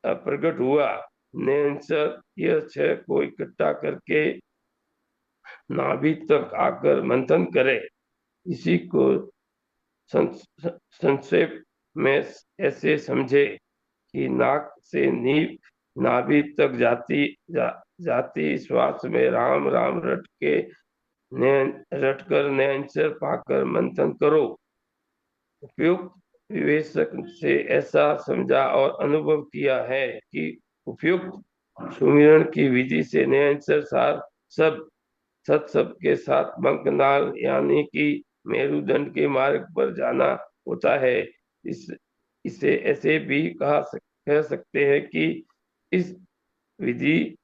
प्रकट हुआ नेंसर, यह छह को इकट्ठा करके नाभि तक आकर मंथन करे। इसी को संक्षेप में ऐसे समझे कि नाक से नींव नाभि तक जाती श्वास में राम राम रटकर नैनसर पाकर मंथन करो। उपयुक्त विवेचक से ऐसा समझा और अनुभव किया है कि उपयुक्त सुमिरन की विधि से नैनसर सार सब के साथ बंकनाल यानी कि मेरुदंड के मार्ग पर जाना होता है। इसे ऐसे भी कह सकते हैं कि इस विधि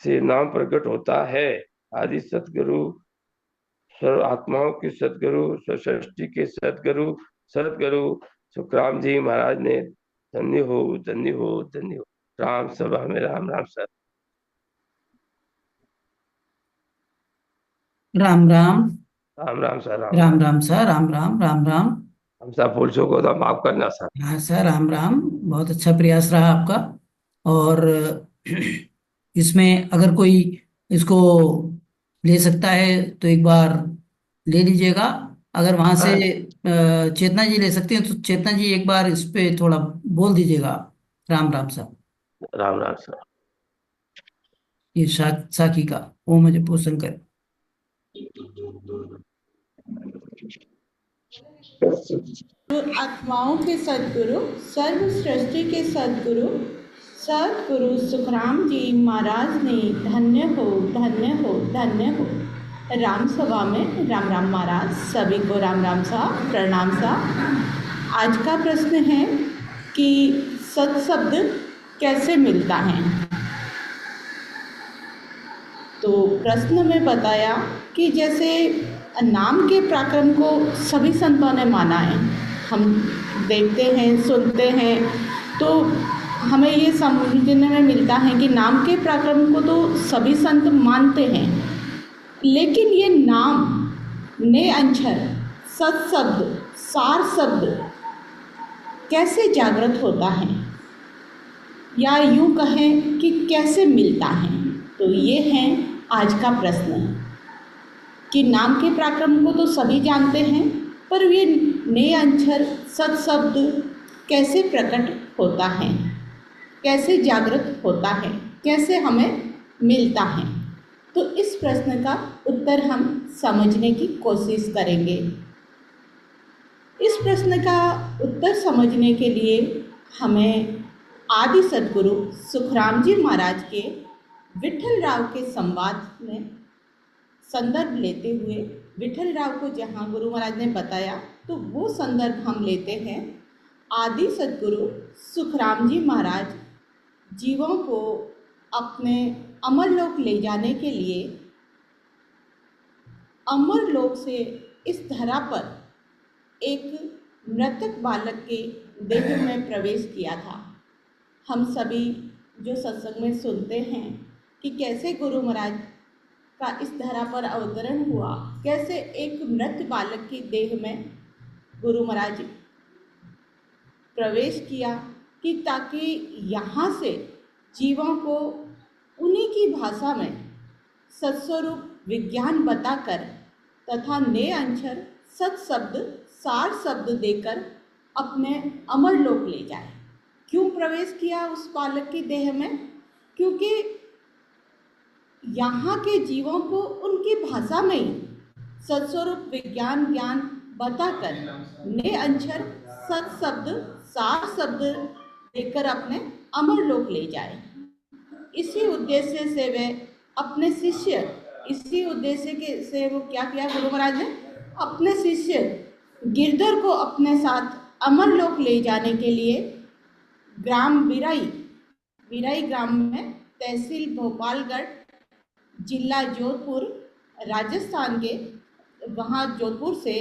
से नाम प्रकट होता है। आदि सतगुरु सर्व आत्माओं के सदगुरु सृष्टि के सदगुरु सुखराम जी महाराज ने धन्य हो धन्य हो धन्य हो। राम सभा में Ram Ram sir. Ram Ram Ram Ram sir. Ram Ram sir. Ram Ram Ram Ram. हम सब भूल चुको तो माफ करना सर। हाँ सर, राम राम। बहुत अच्छा प्रयास रहा आपका। और इसमें अगर कोई इसको ले सकता है तो एक बार ले लीजिएगा। अगर वहां से चेतना जी ले सकती हैं तो चेतना जी एक बार इस पे थोड़ा बोल दीजिएगा। राम राम सर। राम राम सर। ये साखी का ओम जपो शंकर। आत्माओं के सदगुरु सर्व सृष्टि के सदगुरु सतगुरु सुखराम जी महाराज ने धन्य हो धन्य हो धन्य हो। राम सभा में राम राम महाराज, सभी को राम राम सा प्रणाम सा। आज का प्रश्न है कि सत शब्द कैसे मिलता है। तो प्रश्न में बताया कि जैसे नाम के पराक्रम को सभी संतों ने माना है, हम देखते हैं सुनते हैं तो हमें ये समझने में मिलता है कि नाम के पराक्रम को तो सभी संत मानते हैं, लेकिन ये नाम ने अक्षर सत शब्द सार शब्द कैसे जागृत होता है, या यूं कहें कि कैसे मिलता है। तो ये है आज का प्रश्न कि नाम के पराक्रम को तो सभी जानते हैं, पर ये ने अक्षर सत शब्द कैसे प्रकट होता है, कैसे जागृत होता है, कैसे हमें मिलता है। तो इस प्रश्न का उत्तर हम समझने की कोशिश करेंगे। इस प्रश्न का उत्तर समझने के लिए हमें आदि सद्गुरु सुखराम जी महाराज के विठल राव के संवाद में संदर्भ लेते हुए, विठल राव को जहाँ गुरु महाराज ने बताया तो वो संदर्भ हम लेते हैं। आदि सद्गुरु सुखराम जी महाराज जीवों को अपने अमरलोक ले जाने के लिए अमरलोक से इस धरा पर एक मृतक बालक के देह में प्रवेश किया था। हम सभी जो सत्संग में सुनते हैं कि कैसे गुरु महाराज का इस धरा पर अवतरण हुआ, कैसे एक मृत बालक की देह में गुरु महाराज प्रवेश किया कि ताकि यहाँ से जीवों को उन्हीं की भाषा में सत्स्वरूप विज्ञान बताकर तथा ने अक्षर सत शब्द सार शब्द देकर अपने अमरलोक ले जाए। क्यों प्रवेश किया उस बालक की देह में? क्योंकि यहाँ के जीवों को उनकी भाषा में ही सत्स्वरूप विज्ञान ज्ञान बताकर ने अक्षर सत शब्द सार शब्द देकर अपने अमरलोक ले जाए। इसी उद्देश्य से वे अपने शिष्य, इसी उद्देश्य के से वो क्या किया गुरु महाराज ने, अपने शिष्य गिरधर को अपने साथ अमरलोक ले जाने के लिए ग्राम बिराई ग्राम में, तहसील भोपालगढ़, जिला जोधपुर, राजस्थान के, वहाँ जोधपुर से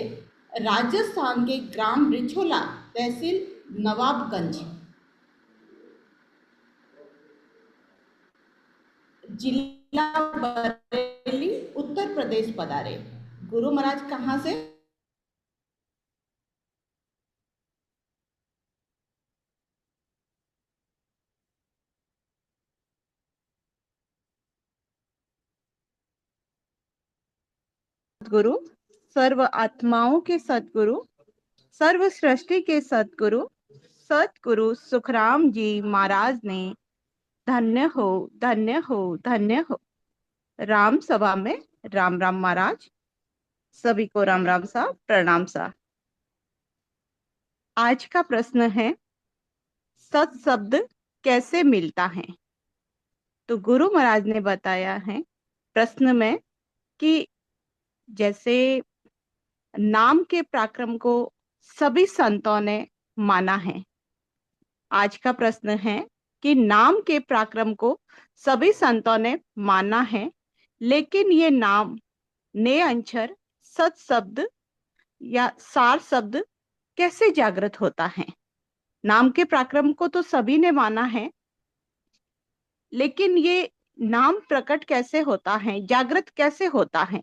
राजस्थान के ग्राम रिछोला, तहसील नवाबगंज, जिला बरेली, उत्तर प्रदेश पधारे। गुरु महाराज कहाँ से? सतगुरु, सर्व आत्माओं के सतगुरु, सर्व सृष्टि के सतगुरु, सतगुरु सुखराम जी महाराज ने धन्य हो धन्य हो धन्य हो। राम सभा में राम राम महाराज, सभी को राम राम सा प्रणाम सा। आज का प्रश्न है, सत शब्द कैसे मिलता है। तो गुरु महाराज ने बताया है प्रश्न में कि जैसे नाम के पराक्रम को सभी संतों ने माना है। आज का प्रश्न है कि नाम के पराक्रम को सभी संतों ने माना है, लेकिन ये नाम ने अक्षर सत शब्द या सार शब्द कैसे जागृत होता है। नाम के पराक्रम को तो सभी ने माना है, लेकिन ये नाम प्रकट कैसे होता है, जागृत कैसे होता है,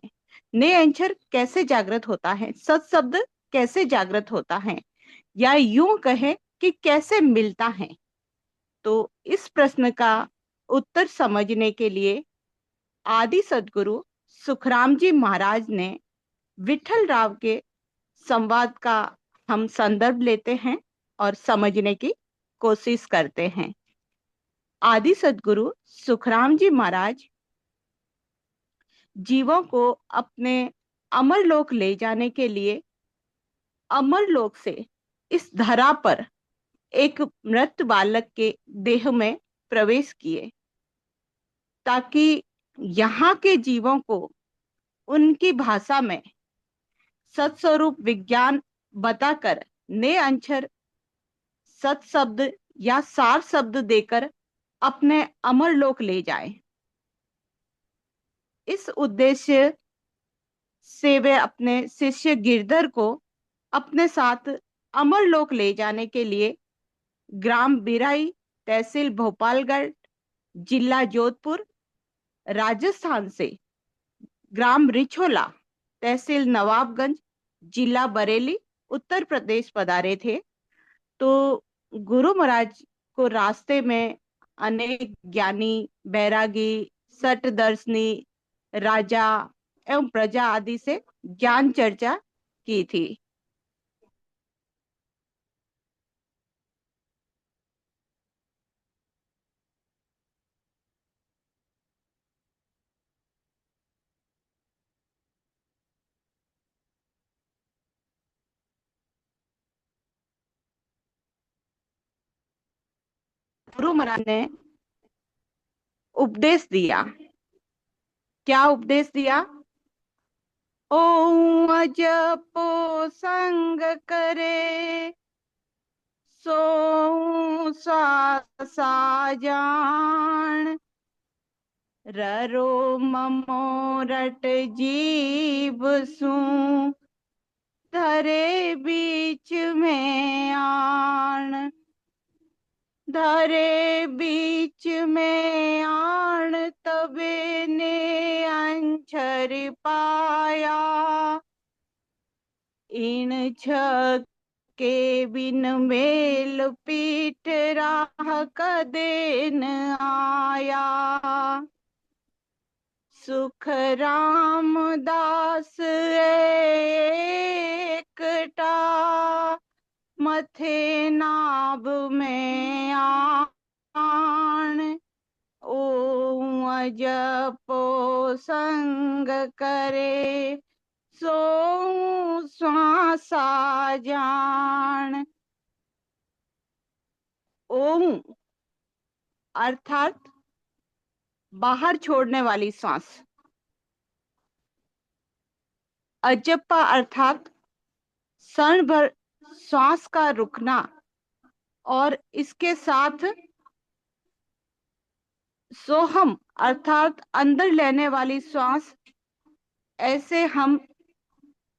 ने अक्षर कैसे जागृत होता है, सत शब्द कैसे जागृत होता है, या यूं कहे कि कैसे मिलता है। तो इस प्रश्न का उत्तर समझने के लिए आदि सद्गुरु सुखराम जी महाराज ने विठल राव के संवाद का हम संदर्भ लेते हैं और समझने की कोशिश करते हैं। आदि सद्गुरु सुखराम जी महाराज जीवों को अपने अमरलोक ले जाने के लिए अमरलोक से इस धरा पर एक मृत बालक के देह में प्रवेश किए ताकि यहाँ के जीवों को उनकी भाषा में सत्स्वरूप विज्ञान बताकर नए अक्षर सत शब्द या सार शब्द देकर अपने अमर लोक ले जाए। इस उद्देश्य से वे अपने शिष्य गिरधर को अपने साथ अमर लोक ले जाने के लिए ग्राम बिराई, तहसील भोपालगढ़, जिला जोधपुर, राजस्थान से ग्राम रिछोला, तहसील नवाबगंज, जिला बरेली, उत्तर प्रदेश पधारे थे। तो गुरु महाराज को रास्ते में अनेक ज्ञानी, बैरागी, सटदर्शनी, राजा एवं प्रजा आदि से ज्ञान चर्चा की थी। गुरु महाराज ने उपदेश दिया। क्या उपदेश दिया? ओम जपो संग करे, सो सा जान, ररो ममो रट जीव सू, धरे बीच में आन, धरे बीच में आन, तबे ने अंछर पाया, इन छ के बिन मेल पीठ राह कदे न आया। सुख रामदास एकटा, मथे नाभ में आन, ओम जपो संग करे, सो श्वासा जान। ओम अर्थात बाहर छोड़ने वाली सांस, अजप्पा अर्थात क्षण भर श्वास का रुकना और इसके साथ सोहम अर्थात अंदर लेने वाली श्वास। ऐसे हम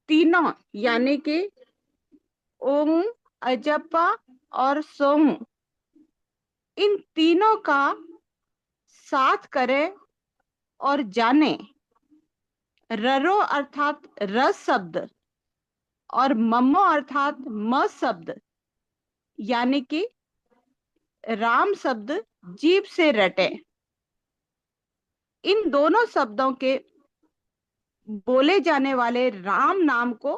तीनों यानी कि ओम, अजप्पा और सोम, इन तीनों का साथ करें और जाने। ररो अर्थात रस शब्द और मम्मो अर्थात म शब्द यानी कि राम शब्द जीभ से रटे। इन दोनों शब्दों के बोले जाने वाले राम नाम को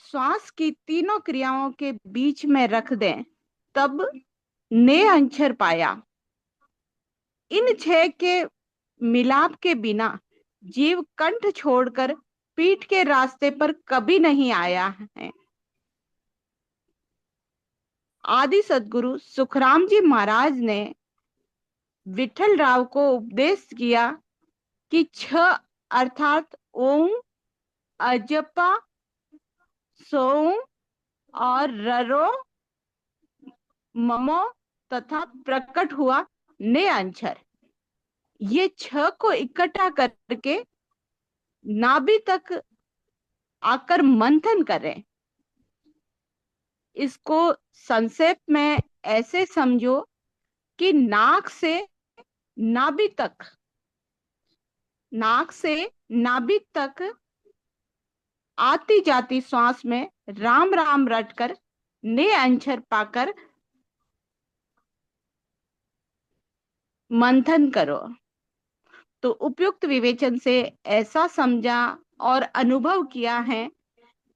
श्वास की तीनों क्रियाओं के बीच में रख दें, तब ने अक्षर पाया। इन छह के मिलाप के बिना जीव कंठ छोड़कर पीठ के रास्ते पर कभी नहीं आया है। आदि सदगुरु सुखराम जी महाराज ने विठल राव को उपदेश किया कि छह अर्थात ओम, अजप्पा, सोम और ररो, ममो तथा प्रकट हुआ ने अक्षर, ये छह को इकट्ठा करके नाभि तक आकर मंथन करें। इसको संक्षेप में ऐसे समझो कि नाक से नाभि तक आती जाती श्वास में राम राम रटकर ने अक्षर पाकर मंथन करो। तो उपयुक्त विवेचन से ऐसा समझा और अनुभव किया है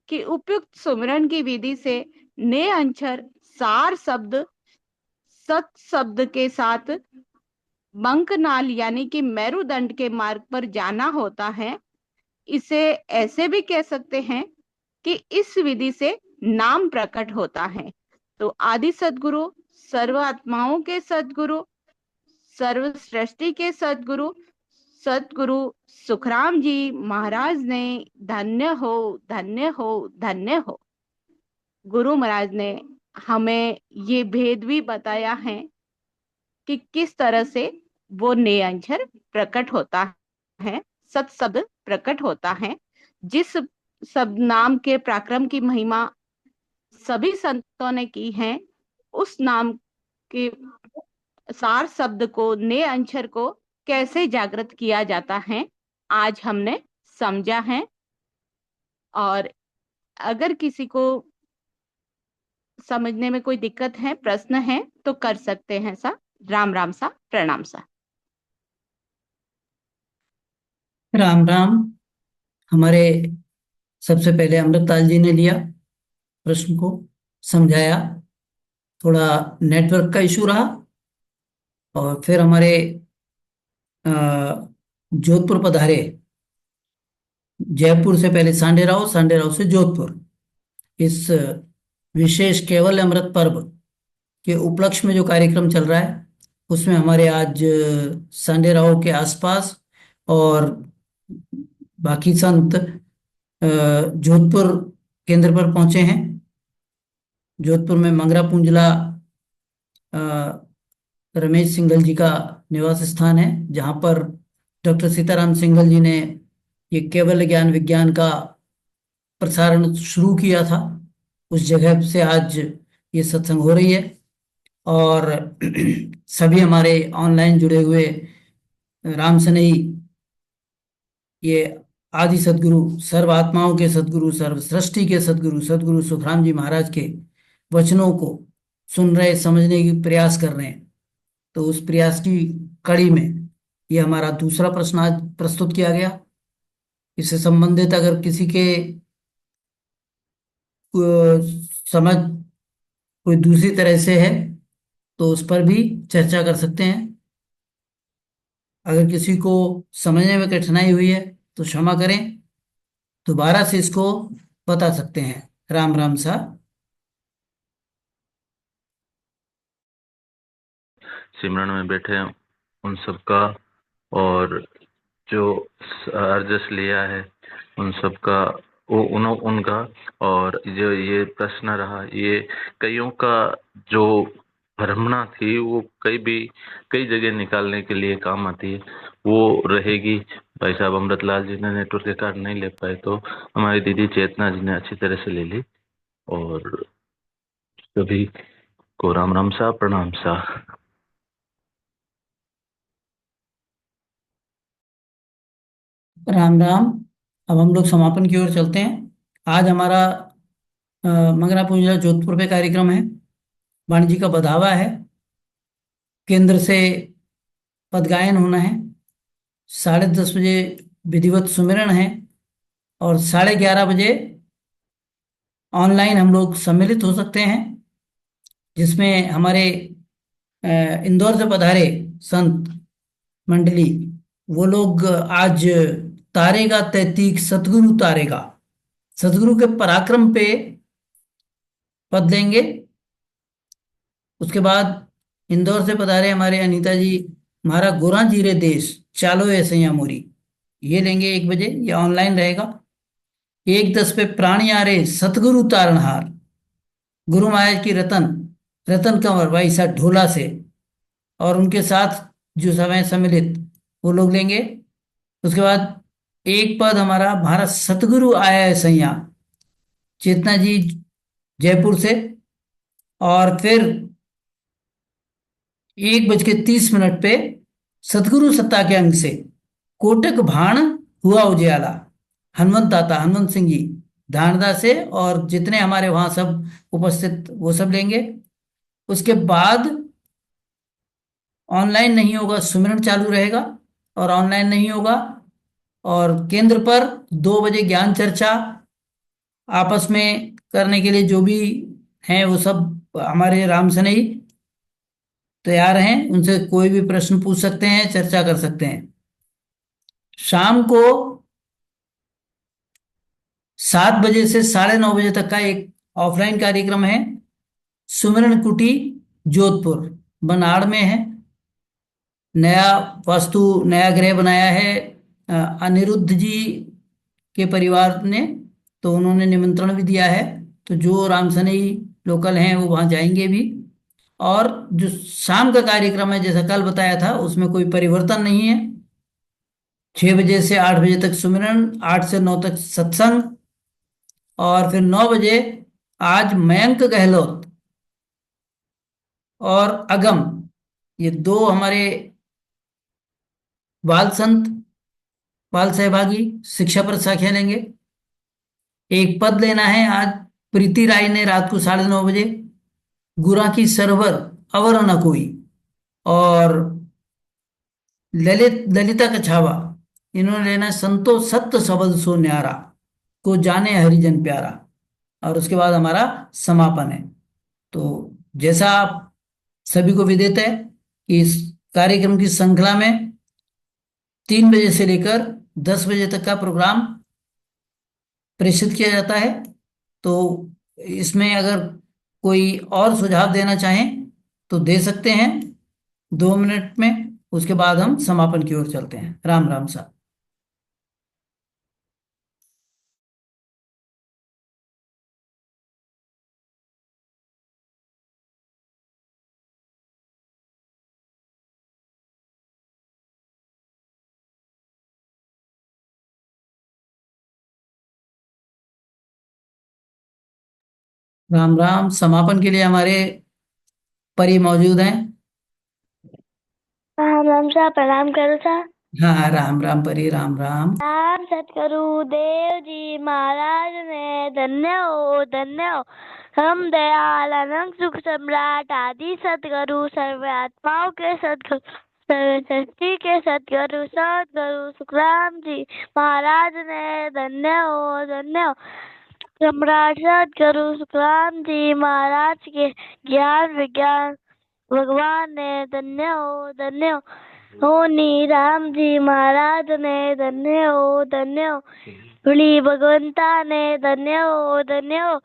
कि उपयुक्त सुमिरन की विधि से ने अक्षर सार शब्द सत शब्द के साथ बंकनाल यानी कि मेरुदंड के मार्ग पर जाना होता है। इसे ऐसे भी कह सकते हैं कि इस विधि से नाम प्रकट होता है। तो आदि सदगुरु सर्व आत्माओं के सद्गुरु, सर्व सृष्टि के सद्गुरु सतगुरु सुखराम जी महाराज ने धन्य हो, धन्य हो, धन्य हो। गुरु महाराज ने हमें ये भेद भी बताया है कि किस तरह से वो नेयंझर प्रकट होता है, सत शब्द प्रकट होता है। जिस शब्द नाम के पराक्रम की महिमा सभी संतों ने की है, उस नाम के सार शब्द को, ने अक्षर को कैसे जागृत किया जाता है, आज हमने समझा है। और अगर किसी को समझने में कोई दिक्कत है, प्रश्न है, तो कर सकते हैं सा। राम राम सा, प्रणाम सा। राम राम। हमारे सबसे पहले अमृतलाल जी ने लिया, प्रश्न को समझाया। थोड़ा नेटवर्क का इशू रहा, और फिर हमारे अ, जोधपुर पधारे, जयपुर से पहले सांडे राव, सांडे राव से जोधपुर। इस विशेष केवल अमृत पर्व के उपलक्ष्य में जो कार्यक्रम चल रहा है, उसमें हमारे आज सांडे राव के आसपास और बाकी संत जोधपुर केंद्र पर पहुंचे हैं। जोधपुर में मंगरा पुंजला रमेश सिंघल जी का निवास स्थान है, जहां पर डॉक्टर सीताराम सिंघल जी ने ये केवल ज्ञान विज्ञान का प्रसारण शुरू किया था। उस जगह से आज ये सत्संग हो रही है, और सभी हमारे ऑनलाइन जुड़े हुए राम सनई, ये आदि सदगुरु, सर्व आत्माओं के सदगुरु, सर्व सृष्टि के सदगुरु, सदगुरु सुखराम जी महाराज के वचनों को सुन रहे, समझने की प्रयास कर रहे हैं। तो उस प्रयास की कड़ी में ये हमारा दूसरा प्रश्न आज प्रस्तुत किया गया। इससे संबंधित अगर किसी के समझ कोई दूसरी तरह से है, तो उस पर भी चर्चा कर सकते हैं। अगर किसी को समझने में कठिनाई हुई है तो क्षमा करें, दोबारा से इसको बता सकते हैं। राम राम सा। सिमरन में बैठे उन सबका, और जो अर्जस लिया है उन सबका, वो उनका, और जो ये प्रश्न रहा, ये कईयों का जो भ्रमणा थी, वो कई जगह निकालने के लिए काम आती है, वो रहेगी। भाई साहब अमृतलाल जी ने नेटवर्क के कारण नहीं ले पाए, तो हमारी दीदी चेतना जी ने अच्छी तरह से ले ली। और सभी को राम राम सा, प्रणाम सा। राम राम। अब हम लोग समापन की ओर चलते हैं। आज हमारा मंगरा पूजा जोधपुर पे कार्यक्रम है, वाणी जी का बधावा है, केंद्र से पद गायन होना है, 10:30 बजे विधिवत सुमिरन है, और 11:30 बजे ऑनलाइन हम लोग सम्मिलित हो सकते हैं, जिसमें हमारे इंदौर से पधारे संत मंडली, वो लोग आज तारेगा तैतीक सतगुरु तारेगा, सतगुरु के पराक्रम पे पद लेंगे। उसके बाद इंदौर से पधारे हमारे अनीता जी, हमारा गोरा जीरे देश चालो ए सैया मोरी, ये लेंगे 1 बजे, ये ऑनलाइन रहेगा। 1:10 पे प्राणी आ रहे सतगुरु तारणहार, गुरु महाराज की रतन कंवर भाई साहब ढोला से, और उनके साथ जो समय सम्मिलित वो लोग लेंगे। उसके बाद एक पद हमारा भारत सतगुरु आया है सैया, चेतना जी जयपुर से, और फिर 1:30 पे सतगुरु सत्ता के अंग से कोटक भाण हुआ उजियाला, हनुमंत सिंह जी धानदा से, और जितने हमारे वहां सब उपस्थित वो सब लेंगे। उसके बाद ऑनलाइन नहीं होगा, सुमिरन चालू रहेगा और ऑनलाइन नहीं होगा। और केंद्र पर 2 बजे ज्ञान चर्चा आपस में करने के लिए जो भी हैं वो सब हमारे राम सनई तैयार हैं, उनसे कोई भी प्रश्न पूछ सकते हैं, चर्चा कर सकते हैं। शाम को 7 बजे से 9:30 बजे तक का एक ऑफलाइन कार्यक्रम है, सुमिरन कुटी जोधपुर बनाड़ में है। नया वास्तु नया गृह बनाया है अनिरुद्ध जी के परिवार ने, तो उन्होंने निमंत्रण भी दिया है। तो जो रामसनई लोकल हैं वो वहाँ जाएंगे भी। और जो शाम का कार्यक्रम है जैसा कल बताया था, उसमें कोई परिवर्तन नहीं है। 6 बजे से 8 बजे तक सुमिरन, 8 से 9 तक सत्संग, और फिर 9 बजे आज मयंक गहलोत और अगम, ये दो हमारे बाल संत, बाल सहभागी शिक्षा पर साखिया लेंगे। एक पद लेना है आज। प्रीति राय ने रात को 9:30 बजे, गुरा की सरवर अवर न कोई, और ललिता कछावा, इन्होंने लेना है संतो सत्य सबद सो न्यारा, को जाने हरिजन प्यारा। और उसके बाद हमारा समापन है। तो जैसा आप सभी को विदित है कि इस कार्यक्रम की श्रृंखला में 3 बजे से लेकर 10 बजे तक का प्रोग्राम प्रेषित किया जाता है। तो इसमें अगर कोई और सुझाव देना चाहें तो दे सकते हैं 2 मिनट में। उसके बाद हम समापन की ओर चलते हैं। राम राम साहब। राम राम। समापन के लिए हमारे परी मौजूद हैं। राम राम सा प्रणाम करो सा। हाँ, राम राम परी, राम राम। राम सतगुरु देव जी महाराज ने धन्य हो धन्य हो। हम दयाल अनंत सुख सम्राट आदि सतगुरु सर्व आत्माओं के सतगुरु सर्व सृष्टि के सतगुरु सतगुरु सुखराम जी महाराज ने धन्य हो सम्राट सतगुरु सुखराम जी महाराज के ज्ञान विज्ञान भगवान ने धन्य हो होनी राम जी महाराज ने धन्य हो बड़ी भगवंता ने धन्य हो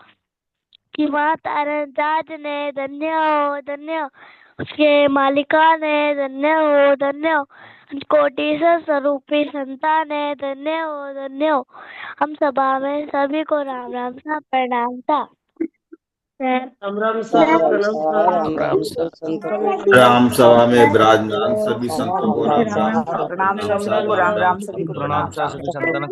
कि माता राज ने धन्य हो उसके मालिका ने धन्य हो कोटि स्वरूपी संता ने धन्य हो। हम सभा में सभी को राम राम सा प्रणाम था। राम राम सा प्रणाम राम राम सभा में विराजमान सभी संतों को राम राम। प्रणाम सभी को राम राम सभी को प्रणाम। सभी संतान